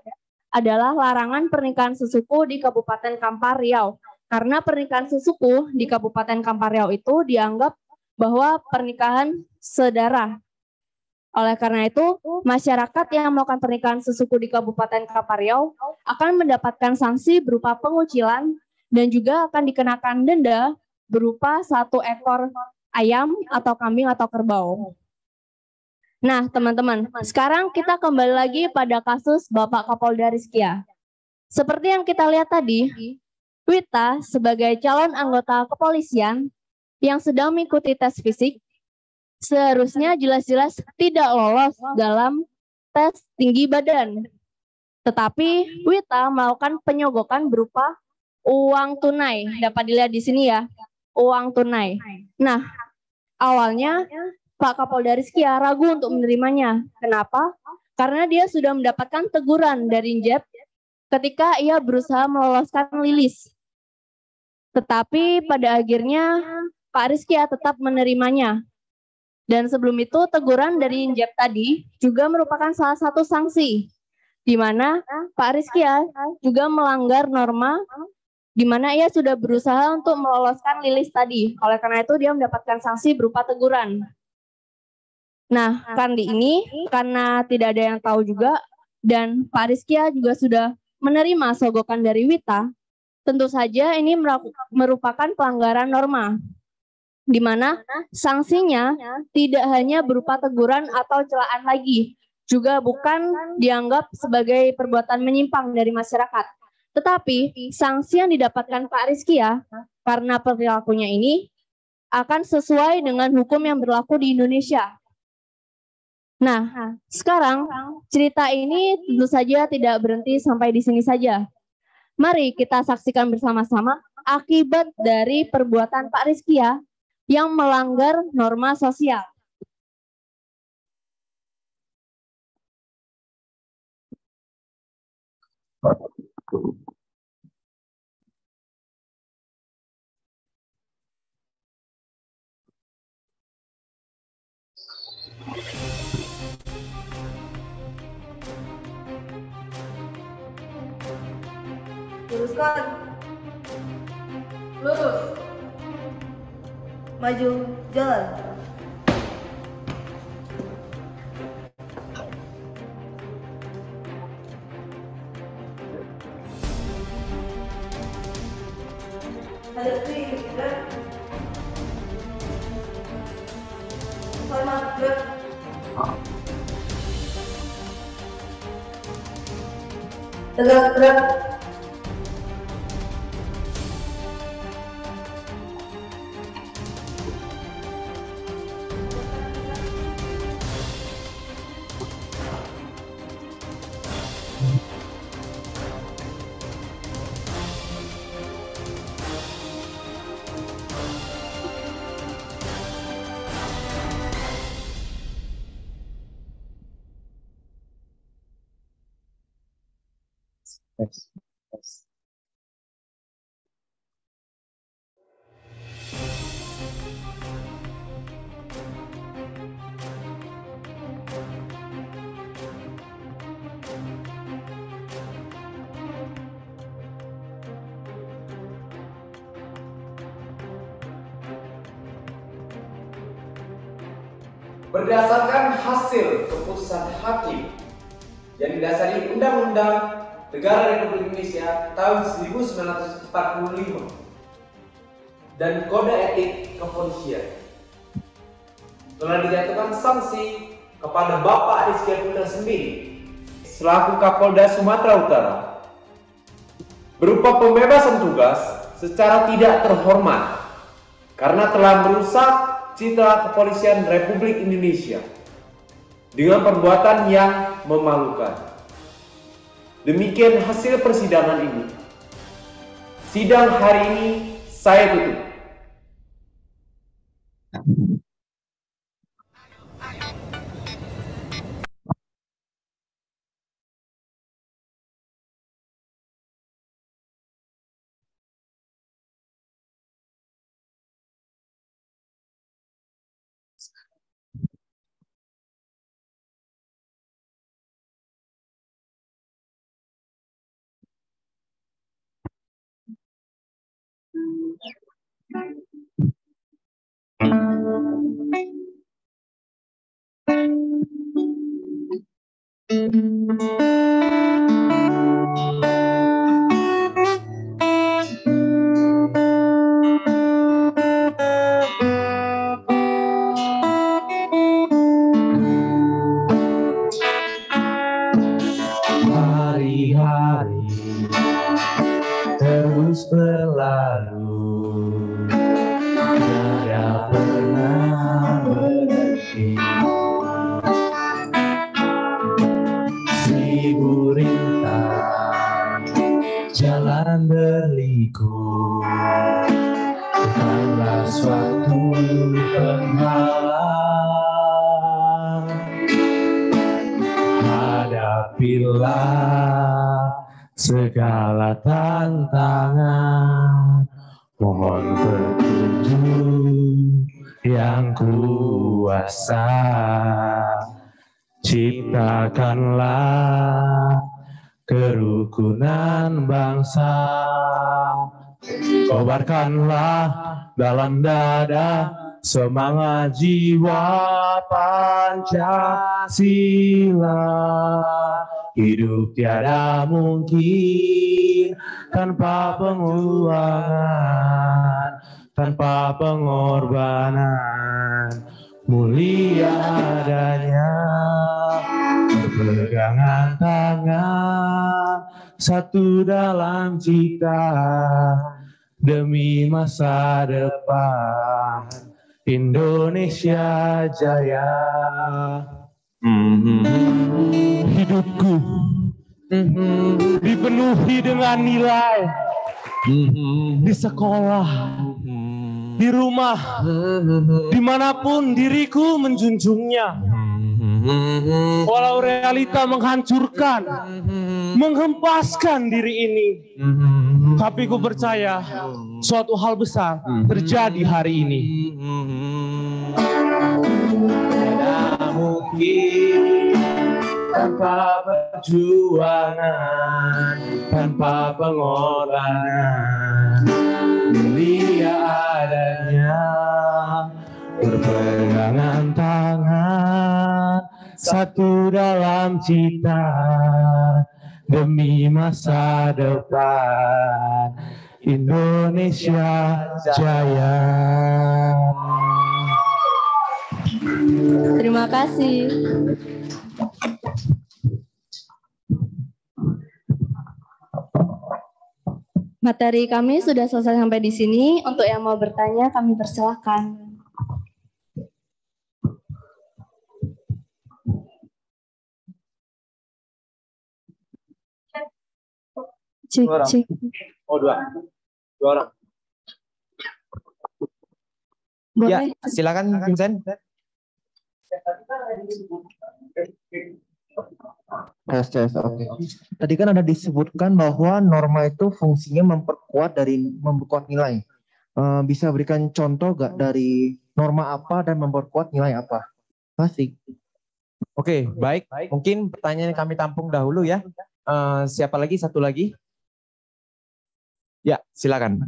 adalah larangan pernikahan sesuku di Kabupaten Kampar Riau. Karena pernikahan sesuku di Kabupaten Kampar Riau itu dianggap bahwa pernikahan saudara. Oleh karena itu, masyarakat yang melakukan pernikahan sesuku di Kabupaten Kampar Riau akan mendapatkan sanksi berupa pengucilan dan juga akan dikenakan denda berupa 1 ekor ayam atau kambing atau kerbau. Nah, teman-teman, sekarang kita kembali lagi pada kasus Bapak Kapolda Rizkia. Seperti yang kita lihat tadi, Wita sebagai calon anggota kepolisian yang sedang mengikuti tes fisik, seharusnya jelas-jelas tidak lolos dalam tes tinggi badan. Tetapi Wita melakukan penyogokan berupa uang tunai. Dapat dilihat di sini ya, uang tunai. Nah, awalnya Pak Kapolda Rizkia ragu untuk menerimanya. Kenapa? Karena dia sudah mendapatkan teguran dari Injep ketika ia berusaha meloloskan Lilis. Tetapi pada akhirnya Pak Rizkia tetap menerimanya. Dan sebelum itu teguran dari Injep tadi juga merupakan salah satu sanksi di mana Pak Rizkia juga melanggar norma di mana ia sudah berusaha untuk meloloskan Lilis tadi. Oleh karena itu dia mendapatkan sanksi berupa teguran. Nah, kali ini karena tidak ada yang tahu juga dan Pak Rizkia juga sudah menerima sogokan dari Wita, tentu saja ini merupakan pelanggaran norma, di mana sanksinya tidak hanya berupa teguran atau celaan lagi, juga bukan dianggap sebagai perbuatan menyimpang dari masyarakat. Tetapi sanksi yang didapatkan Pak Rizkia karena perilakunya ini akan sesuai dengan hukum yang berlaku di Indonesia. Nah, sekarang cerita ini tentu saja tidak berhenti sampai di sini saja. Mari kita saksikan bersama-sama akibat dari perbuatan Pak Rizkia yang melanggar norma sosial. Luruskan. Lurus. Maju, jalan. Hadapi, gerak. Hormat, gerak. Tegak, gerak. Yes. Berdasarkan hasil keputusan hakim yang didasari Undang-Undang Negara Republik Indonesia tahun 1945 dan Kode Etik Kepolisian, telah dijatuhkan sanksi kepada Bapak Rizkia Putra Sembiring selaku Kapolda Sumatera Utara berupa pembebasan tugas secara tidak terhormat karena telah merusak citra Kepolisian Republik Indonesia dengan perbuatan yang memalukan. Demikian hasil persidangan ini. Sidang hari ini saya tutup. Hari-hari terus berlalu, tidak pernah berhenti. Seribu rintang jalan berliku, bukanlah suatu penghalang. Hadapilah segala tantangan, Mohon petunjuk yang kuasa, ciptakanlah kerukunan bangsa, kobarkanlah dalam dada semangat jiwa Pancasila. Hidup tiada mungkin tanpa pengulangan, tanpa pengorbanan. Mulia adanya berpegangan tangan, satu dalam cita demi masa depan Indonesia Jaya. Hidupku dipenuhi dengan nilai di sekolah, di rumah, dimanapun diriku menjunjungnya. Walau realita menghancurkan, menghempaskan diri ini, tapi ku percaya suatu hal besar terjadi hari ini. Tidak mungkin tanpa perjuangan, tanpa pengorbanan. Mulia adanya berpegangan tangan, satu dalam cita demi masa depan Indonesia Jaya. Terima kasih. Materi kami sudah selesai sampai di sini. Untuk yang mau bertanya, kami persilahkan. Cek. Oh, dua orang. Boleh. Ya, silakan Vincent. Oke. Tadi kan ada disebutkan bahwa norma itu fungsinya memperkuat nilai. Bisa berikan contoh gak dari norma apa dan memperkuat nilai apa? Masih. Oke, baik. Mungkin pertanyaan kami tampung dahulu ya. Siapa lagi? Satu lagi? Ya, silakan.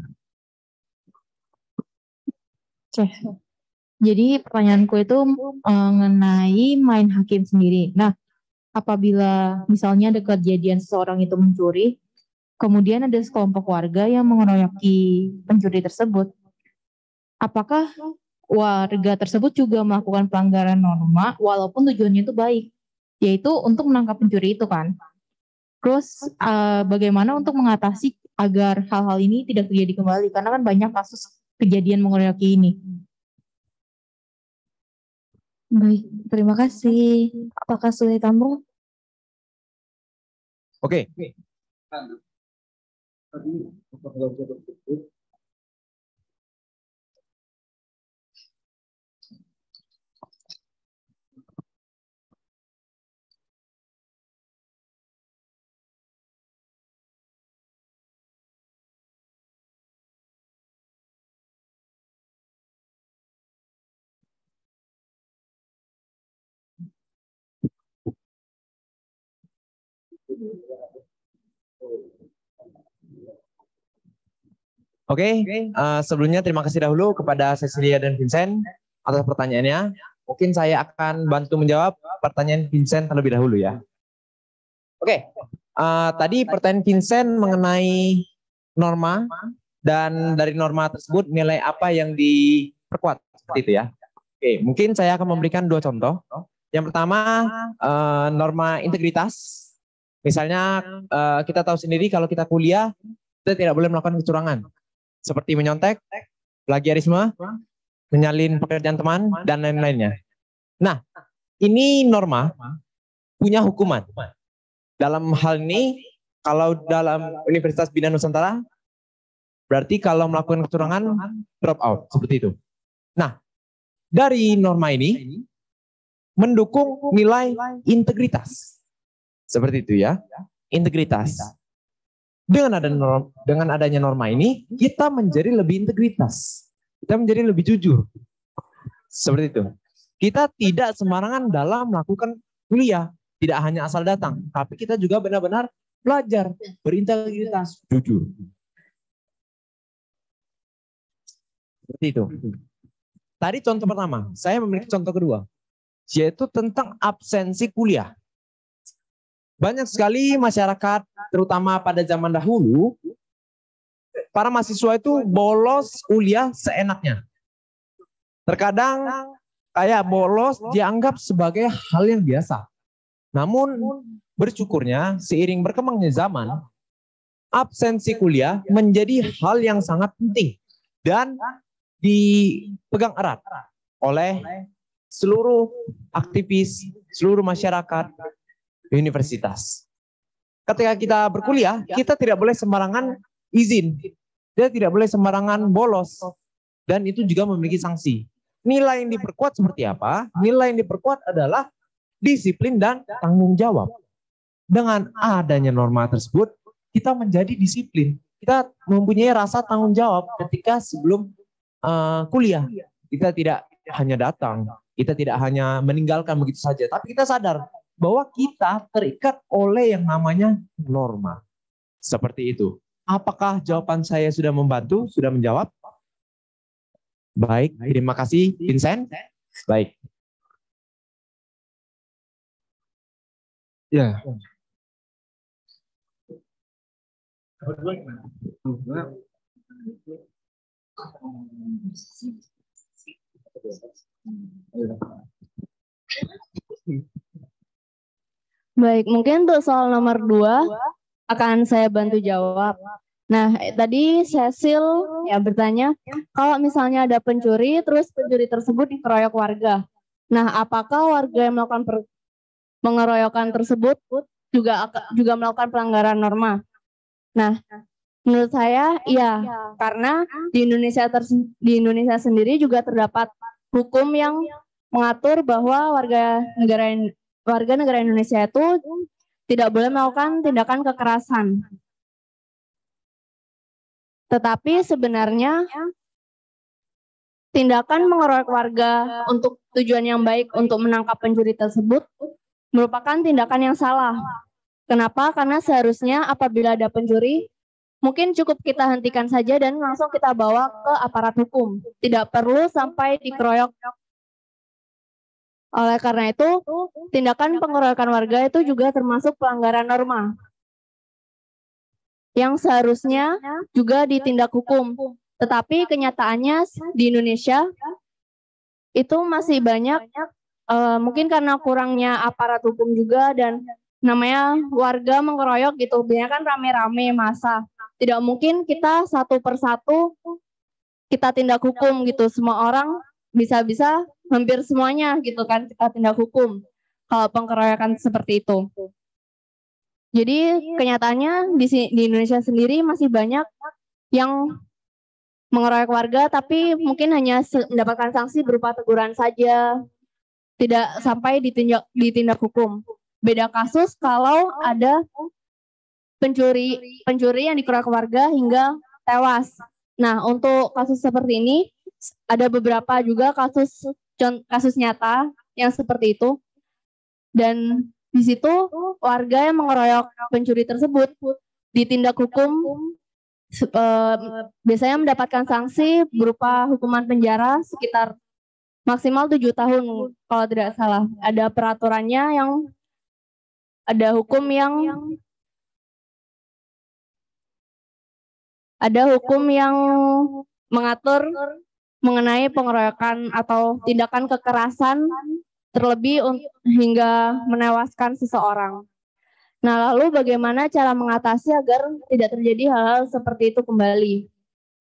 Cek. Jadi pertanyaanku itu mengenai main hakim sendiri. Nah, apabila misalnya ada kejadian seseorang itu mencuri, kemudian ada sekelompok warga yang mengeroyoki pencuri tersebut, apakah warga tersebut juga melakukan pelanggaran norma walaupun tujuannya itu baik, yaitu untuk menangkap pencuri itu kan? Terus bagaimana untuk mengatasi agar hal-hal ini tidak terjadi kembali? Karena kan banyak kasus kejadian mengeroyoki ini. Baik, terima kasih. Apakah sudah ditambung? Oke. Oke, sebelumnya terima kasih dahulu kepada Cecilia dan Vincent atas pertanyaannya. Mungkin saya akan bantu menjawab pertanyaan Vincent terlebih dahulu ya. Oke, tadi pertanyaan Vincent mengenai norma dan dari norma tersebut nilai apa yang diperkuat seperti itu ya. Oke, mungkin saya akan memberikan dua contoh. Yang pertama norma integritas. Misalnya kita tahu sendiri kalau kita kuliah kita tidak boleh melakukan kecurangan. Seperti menyontek, plagiarisme, menyalin pekerjaan teman, dan lain-lainnya. Nah, ini norma punya hukuman. Dalam hal ini, kalau dalam Universitas Bina Nusantara, berarti kalau melakukan kecurangan, drop out, seperti itu. Nah, dari norma ini, mendukung nilai integritas. Seperti itu ya, integritas. Dengan adanya norma ini, kita menjadi lebih integritas. Kita menjadi lebih jujur. Seperti itu. Kita tidak sembarangan dalam melakukan kuliah. Tidak hanya asal datang. Tapi kita juga benar-benar belajar. Berintegritas. Jujur. Seperti itu. Tadi contoh pertama. Saya memiliki contoh kedua. Yaitu tentang absensi kuliah. Banyak sekali masyarakat, terutama pada zaman dahulu, para mahasiswa itu bolos kuliah seenaknya. Terkadang kayak bolos dianggap sebagai hal yang biasa. Namun bersyukurnya seiring berkembangnya zaman, absensi kuliah menjadi hal yang sangat penting dan dipegang erat oleh seluruh aktivis, seluruh masyarakat, universitas. Ketika kita berkuliah, kita tidak boleh sembarangan izin. Kita tidak boleh sembarangan bolos. Dan itu juga memiliki sanksi. Nilai yang diperkuat seperti apa? Nilai yang diperkuat adalah disiplin dan tanggung jawab. Dengan adanya norma tersebut, kita menjadi disiplin. Kita mempunyai rasa tanggung jawab ketika sebelum kuliah. Kita tidak hanya datang. Kita tidak hanya meninggalkan begitu saja. Tapi kita sadar bahwa kita terikat oleh yang namanya norma. Seperti itu. Apakah jawaban saya sudah membantu? Sudah menjawab? Baik, terima kasih Vincent. Baik. Ya. Baik, mungkin untuk soal nomor 2 akan saya bantu jawab. Nah, tadi Cecil ya bertanya, kalau misalnya ada pencuri, terus pencuri tersebut dikeroyok warga. Nah, apakah warga yang melakukan pengeroyokan tersebut juga melakukan pelanggaran norma? Nah, menurut saya iya, karena di Indonesia sendiri juga terdapat hukum yang mengatur bahwa warga negara Indonesia itu tidak boleh melakukan tindakan kekerasan. Tetapi sebenarnya tindakan mengeroyok warga untuk tujuan yang baik untuk menangkap pencuri tersebut merupakan tindakan yang salah. Kenapa? Karena seharusnya apabila ada pencuri, mungkin cukup kita hentikan saja dan langsung kita bawa ke aparat hukum. Tidak perlu sampai dikeroyok. Oleh karena itu, tindakan pengeroyokan warga itu juga termasuk pelanggaran norma yang seharusnya juga ditindak hukum. Tetapi kenyataannya di Indonesia itu masih banyak, mungkin karena kurangnya aparat hukum juga dan namanya warga mengeroyok gitu, biasanya kan rame-rame massa. Tidak mungkin kita satu persatu kita tindak hukum gitu, semua orang bisa-bisa hampir semuanya gitu kan kita tindak hukum kalau pengeroyokan seperti itu. Jadi kenyataannya di Indonesia sendiri masih banyak yang mengeroyok warga tapi mungkin hanya mendapatkan sanksi berupa teguran saja, tidak sampai ditindak hukum. Beda kasus kalau ada pencuri yang dikeroyok warga hingga tewas. Nah, untuk kasus seperti ini ada beberapa juga kasus nyata yang seperti itu. Dan di situ warga yang mengeroyok pencuri tersebut ditindak hukum, biasanya mendapatkan sanksi berupa hukuman penjara sekitar maksimal 7 tahun kalau tidak salah. Ada peraturannya yang ada hukum yang mengatur mengenai pengeroyokan atau tindakan kekerasan terlebih hingga menewaskan seseorang. Nah, lalu bagaimana cara mengatasi agar tidak terjadi hal-hal seperti itu kembali?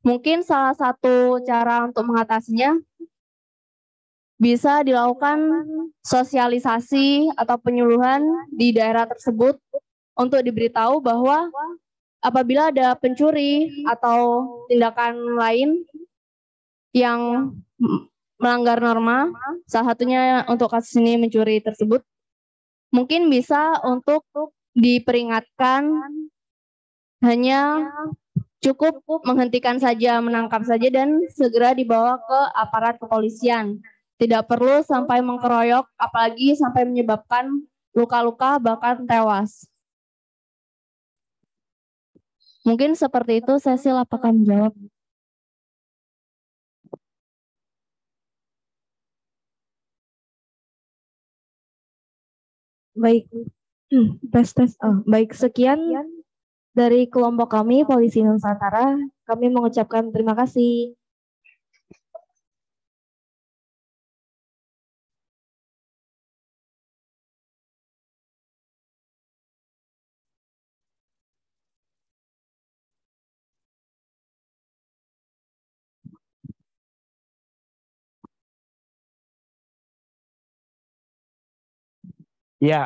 Mungkin salah satu cara untuk mengatasinya bisa dilakukan sosialisasi atau penyuluhan di daerah tersebut untuk diberitahu bahwa apabila ada pencuri atau tindakan lain yang melanggar norma, salah satunya untuk kasus ini mencuri tersebut, mungkin bisa untuk diperingatkan Hanya cukup menghentikan saja, menangkap saja, dan segera dibawa ke aparat kepolisian. Tidak perlu sampai mengkeroyok, apalagi sampai menyebabkan luka-luka bahkan tewas. Mungkin seperti itu. Cecil, apakah menjawab? Baik, tes. Baik, sekian dari kelompok kami, Polisi Nusantara. Kami mengucapkan terima kasih. Ya,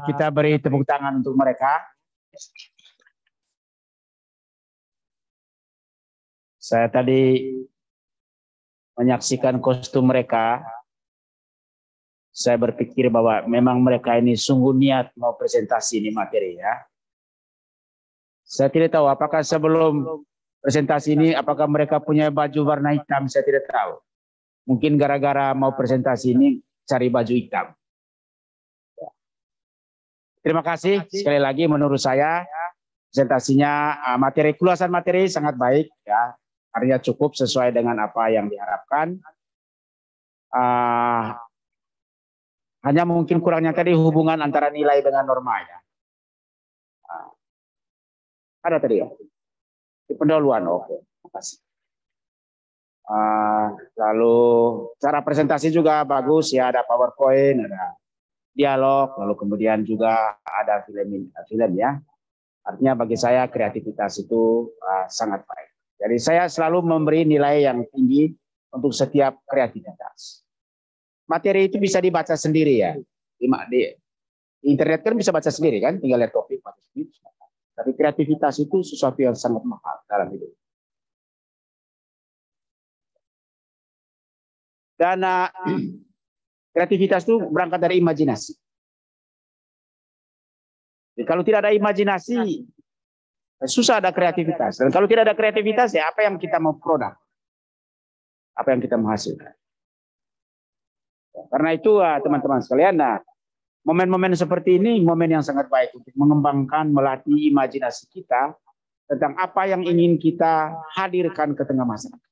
kita beri tepuk tangan untuk mereka. Saya tadi menyaksikan kostum mereka. Saya berpikir bahwa memang mereka ini sungguh niat mau presentasi ini materi ya. Saya tidak tahu apakah sebelum presentasi ini apakah mereka punya baju warna hitam, saya tidak tahu. Mungkin gara-gara mau presentasi ini cari baju hitam. Terima kasih sekali lagi, menurut saya presentasinya materi kulasan materi sangat baik ya, artinya cukup sesuai dengan apa yang diharapkan. Hanya mungkin kurangnya tadi hubungan antara nilai dengan norma ya. Ada tadi ya di pendahuluan. Oke, terima kasih. Lalu cara presentasi juga bagus ya, ada PowerPoint, ada dialog, lalu kemudian juga ada film ya. Artinya bagi saya kreativitas itu sangat baik. Jadi saya selalu memberi nilai yang tinggi untuk setiap kreativitas. Materi itu bisa dibaca sendiri ya. Di internet kan bisa baca sendiri kan, tinggal lihat topik baca sendiri. Tapi kreativitas itu sesuatu yang sangat mahal dalam hidup. Dan kreativitas itu berangkat dari imajinasi. Jadi kalau tidak ada imajinasi, susah ada kreativitas. Dan kalau tidak ada kreativitas, ya apa yang kita mau produk? Apa yang kita menghasilkan? Karena itu teman-teman sekalian, momen-momen seperti ini momen yang sangat baik untuk mengembangkan, melatih imajinasi kita tentang apa yang ingin kita hadirkan ke tengah masyarakat.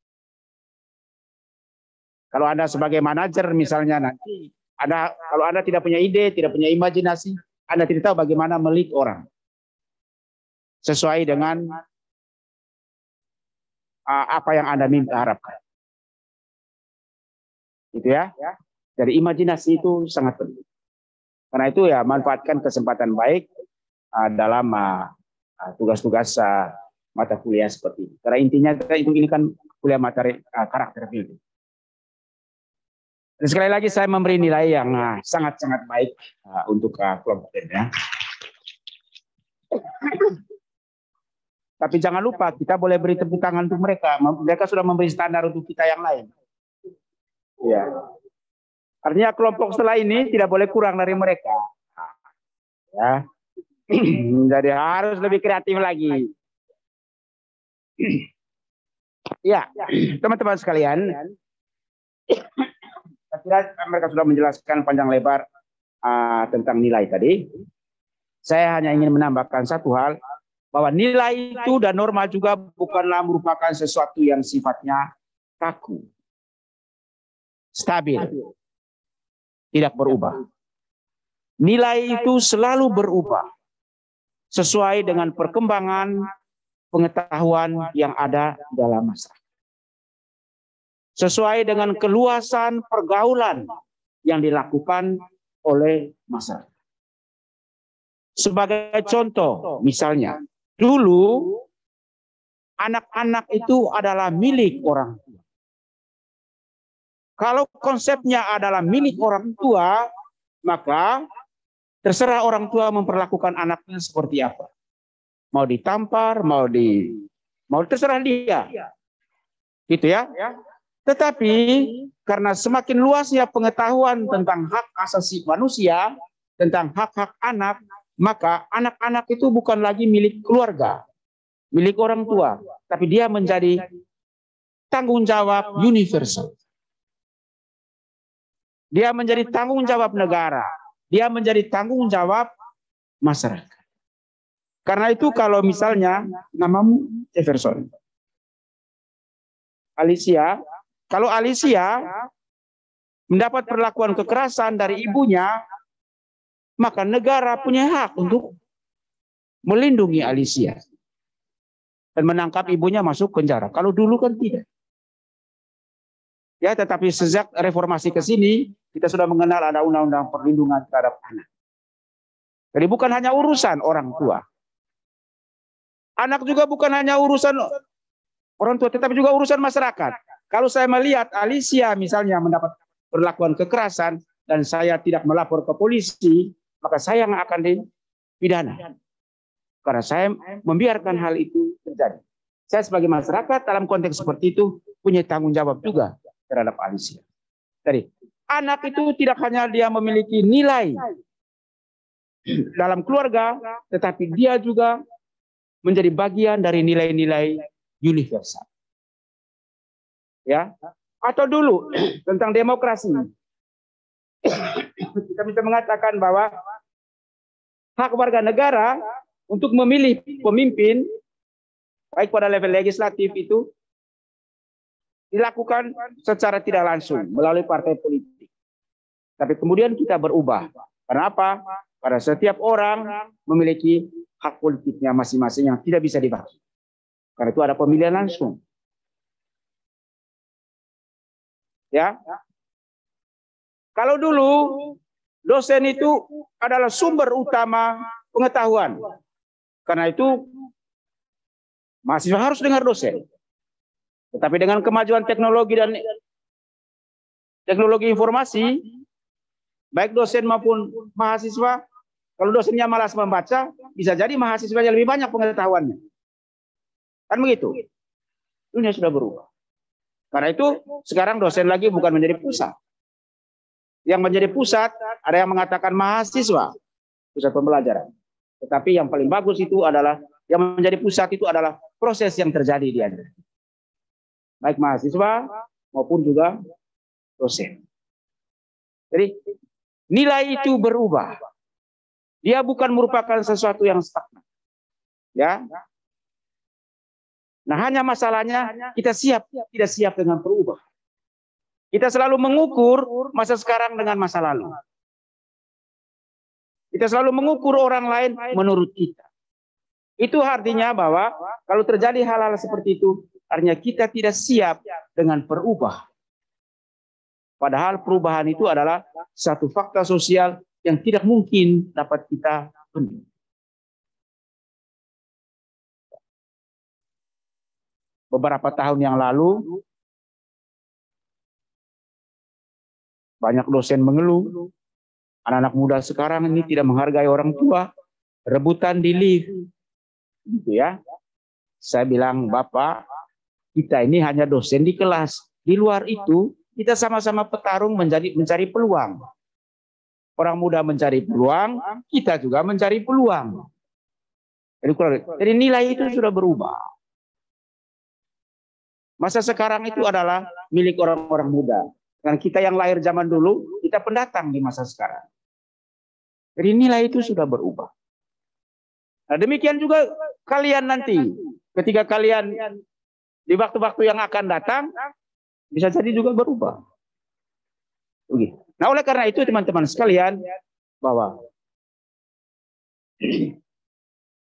Kalau Anda sebagai manajer misalnya nanti, kalau Anda tidak punya ide, tidak punya imajinasi, Anda tidak tahu bagaimana melit orang. Sesuai dengan apa yang Anda minta harapkan. Gitu ya. Jadi imajinasi itu sangat penting. Karena itu ya manfaatkan kesempatan baik dalam tugas-tugas mata kuliah seperti ini. Karena intinya ini kan kuliah materi karakter building. Dan sekali lagi saya memberi nilai yang sangat-sangat baik untuk kelompok ini ya. Tapi jangan lupa kita boleh beri tepuk tangan untuk mereka. Mereka sudah memberi standar untuk kita yang lain. Ya. Artinya kelompok setelah ini tidak boleh kurang dari mereka. Ya. Jadi harus lebih kreatif lagi. Ya, teman-teman sekalian. Saya kira mereka sudah menjelaskan panjang lebar tentang nilai tadi. Saya hanya ingin menambahkan satu hal, bahwa nilai itu dan norma juga bukanlah merupakan sesuatu yang sifatnya kaku, stabil, tidak berubah. Nilai itu selalu berubah sesuai dengan perkembangan pengetahuan yang ada di dalam masyarakat. Sesuai dengan keluasan pergaulan yang dilakukan oleh masyarakat. Sebagai contoh, misalnya, dulu anak-anak itu adalah milik orang tua. Kalau konsepnya adalah milik orang tua, maka terserah orang tua memperlakukan anaknya seperti apa. Mau ditampar, mau terserah dia. Gitu ya. Tetapi karena semakin luasnya pengetahuan tentang hak asasi manusia, tentang hak-hak anak, maka anak-anak itu bukan lagi milik keluarga, milik orang tua, tapi dia menjadi tanggung jawab universal. Dia menjadi tanggung jawab negara. Dia menjadi tanggung jawab masyarakat. Karena itu kalau misalnya namamu Jefferson, Alicia, kalau Alicia mendapat perlakuan kekerasan dari ibunya, maka negara punya hak untuk melindungi Alicia dan menangkap ibunya masuk penjara. Kalau dulu kan tidak. Ya, tetapi sejak reformasi ke sini, kita sudah mengenal ada undang-undang perlindungan terhadap anak. Jadi bukan hanya urusan orang tua. Anak juga bukan hanya urusan orang tua, tetapi juga urusan masyarakat. Kalau saya melihat Alicia misalnya mendapat perlakuan kekerasan dan saya tidak melapor ke polisi, maka saya yang akan dipidana. Karena saya membiarkan hal itu terjadi. Saya sebagai masyarakat dalam konteks seperti itu punya tanggung jawab juga terhadap Alicia. Jadi anak itu tidak hanya dia memiliki nilai dalam keluarga, tetapi dia juga menjadi bagian dari nilai-nilai universal. Ya, atau dulu tentang demokrasi, kita bisa mengatakan bahwa hak warga negara untuk memilih pemimpin baik pada level legislatif itu dilakukan secara tidak langsung melalui partai politik. Tapi kemudian kita berubah. Karena apa? Karena setiap orang memiliki hak politiknya masing-masing yang tidak bisa dibagi. Karena itu ada pemilihan langsung. Ya. Kalau dulu dosen itu adalah sumber utama pengetahuan. Karena itu mahasiswa harus dengar dosen. Tetapi dengan kemajuan teknologi dan teknologi informasi, baik dosen maupun mahasiswa, kalau dosennya malas membaca, bisa jadi mahasiswanya lebih banyak pengetahuannya. Kan begitu? Dunia sudah berubah. Karena itu sekarang dosen lagi bukan menjadi pusat. Yang menjadi pusat, ada yang mengatakan mahasiswa, pusat pembelajaran. Tetapi yang paling bagus itu adalah, yang menjadi pusat itu adalah proses yang terjadi di Anda. Baik mahasiswa maupun juga dosen. Jadi nilai itu berubah. Dia bukan merupakan sesuatu yang stagnan. Ya. Nah, hanya masalahnya kita tidak siap dengan perubahan. Kita selalu mengukur masa sekarang dengan masa lalu. Kita selalu mengukur orang lain menurut kita. Itu artinya bahwa kalau terjadi hal-hal seperti itu, artinya kita tidak siap dengan perubahan. Padahal perubahan itu adalah satu fakta sosial yang tidak mungkin dapat kita penuhi. Beberapa tahun yang lalu, banyak dosen mengeluh, anak-anak muda sekarang ini tidak menghargai orang tua, rebutan di lift. Gitu ya. Saya bilang, Bapak, kita ini hanya dosen di kelas. Di luar itu, kita sama-sama petarung mencari peluang. Orang muda mencari peluang, kita juga mencari peluang. Jadi nilai itu sudah berubah. Masa sekarang itu adalah milik orang-orang muda. Dan kita yang lahir zaman dulu, kita pendatang di masa sekarang. Jadi nilai itu sudah berubah. Nah, demikian juga kalian nanti, ketika kalian di waktu-waktu yang akan datang, bisa jadi juga berubah. Begitu. Nah, oleh karena itu teman-teman sekalian, bahwa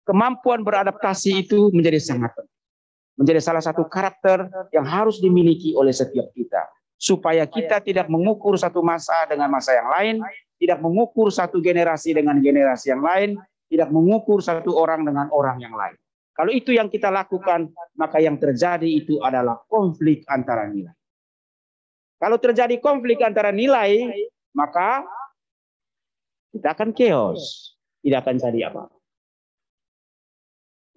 kemampuan beradaptasi itu menjadi sangat penting. Menjadi salah satu karakter yang harus dimiliki oleh setiap kita. Supaya kita tidak mengukur satu masa dengan masa yang lain, tidak mengukur satu generasi dengan generasi yang lain, tidak mengukur satu orang dengan orang yang lain. Kalau itu yang kita lakukan, maka yang terjadi itu adalah konflik antara nilai. Kalau terjadi konflik antara nilai, maka kita akan chaos, tidak akan jadi apa.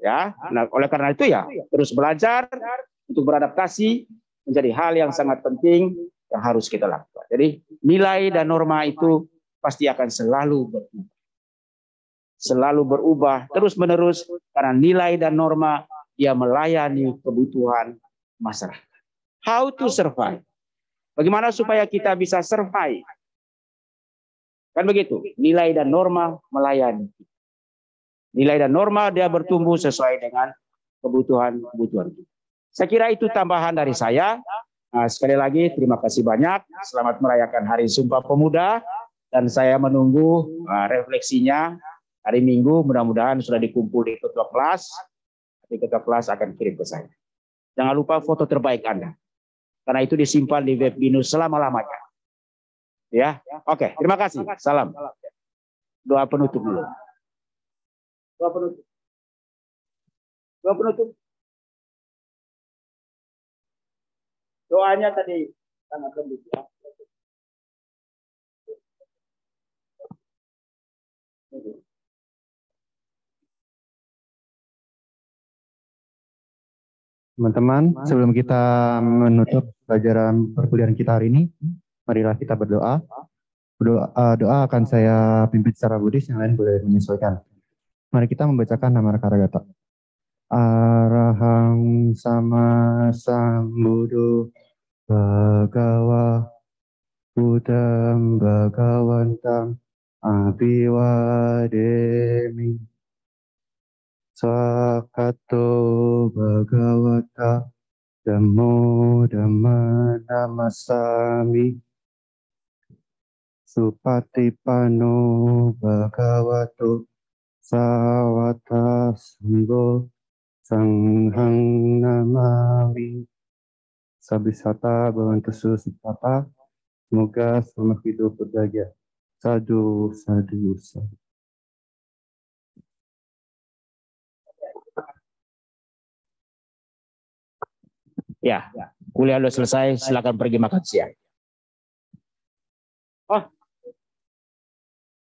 Ya, nah, oleh karena itu ya terus belajar untuk beradaptasi menjadi hal yang sangat penting yang harus kita lakukan. Jadi nilai dan norma itu pasti akan selalu berubah. Selalu berubah terus-menerus karena nilai dan norma ia melayani kebutuhan masyarakat. How to survive? Bagaimana supaya kita bisa survive? Kan begitu, nilai dan norma melayani. Nilai dan norma dia bertumbuh sesuai dengan kebutuhan-kebutuhan kita. Saya kira itu tambahan dari saya. Nah, sekali lagi terima kasih banyak. Selamat merayakan Hari Sumpah Pemuda. Dan saya menunggu refleksinya hari Minggu. Mudah-mudahan sudah dikumpul di ketua kelas. Nanti ketua kelas akan kirim ke saya. Jangan lupa foto terbaik Anda. Karena itu disimpan di web BINUS selama-lamanya. Ya, oke. Terima kasih. Salam. Doa penutup dulu. Doa penutup. Doa penutup. Doanya tadi sangat lembut ya. Teman-teman, sebelum kita menutup pelajaran perkuliahan kita hari ini, marilah kita berdoa. Doa akan saya pimpin secara Buddhis, yang lain boleh menyesuaikan. Mari kita membacakan nama Karagata. Arahang sama sambuddho bhagava buddham bhagavantam abhiwademi swakato bhagavata dhammo dhamma namasami supatipano bhagavato sawata sanggo sanghang namami. Sabisata bhavantu susitata. Semoga semua hidup berbahagia. Sadhu, sadhu, sadhu. Ya, kuliah sudah selesai. Silakan pergi makan siang.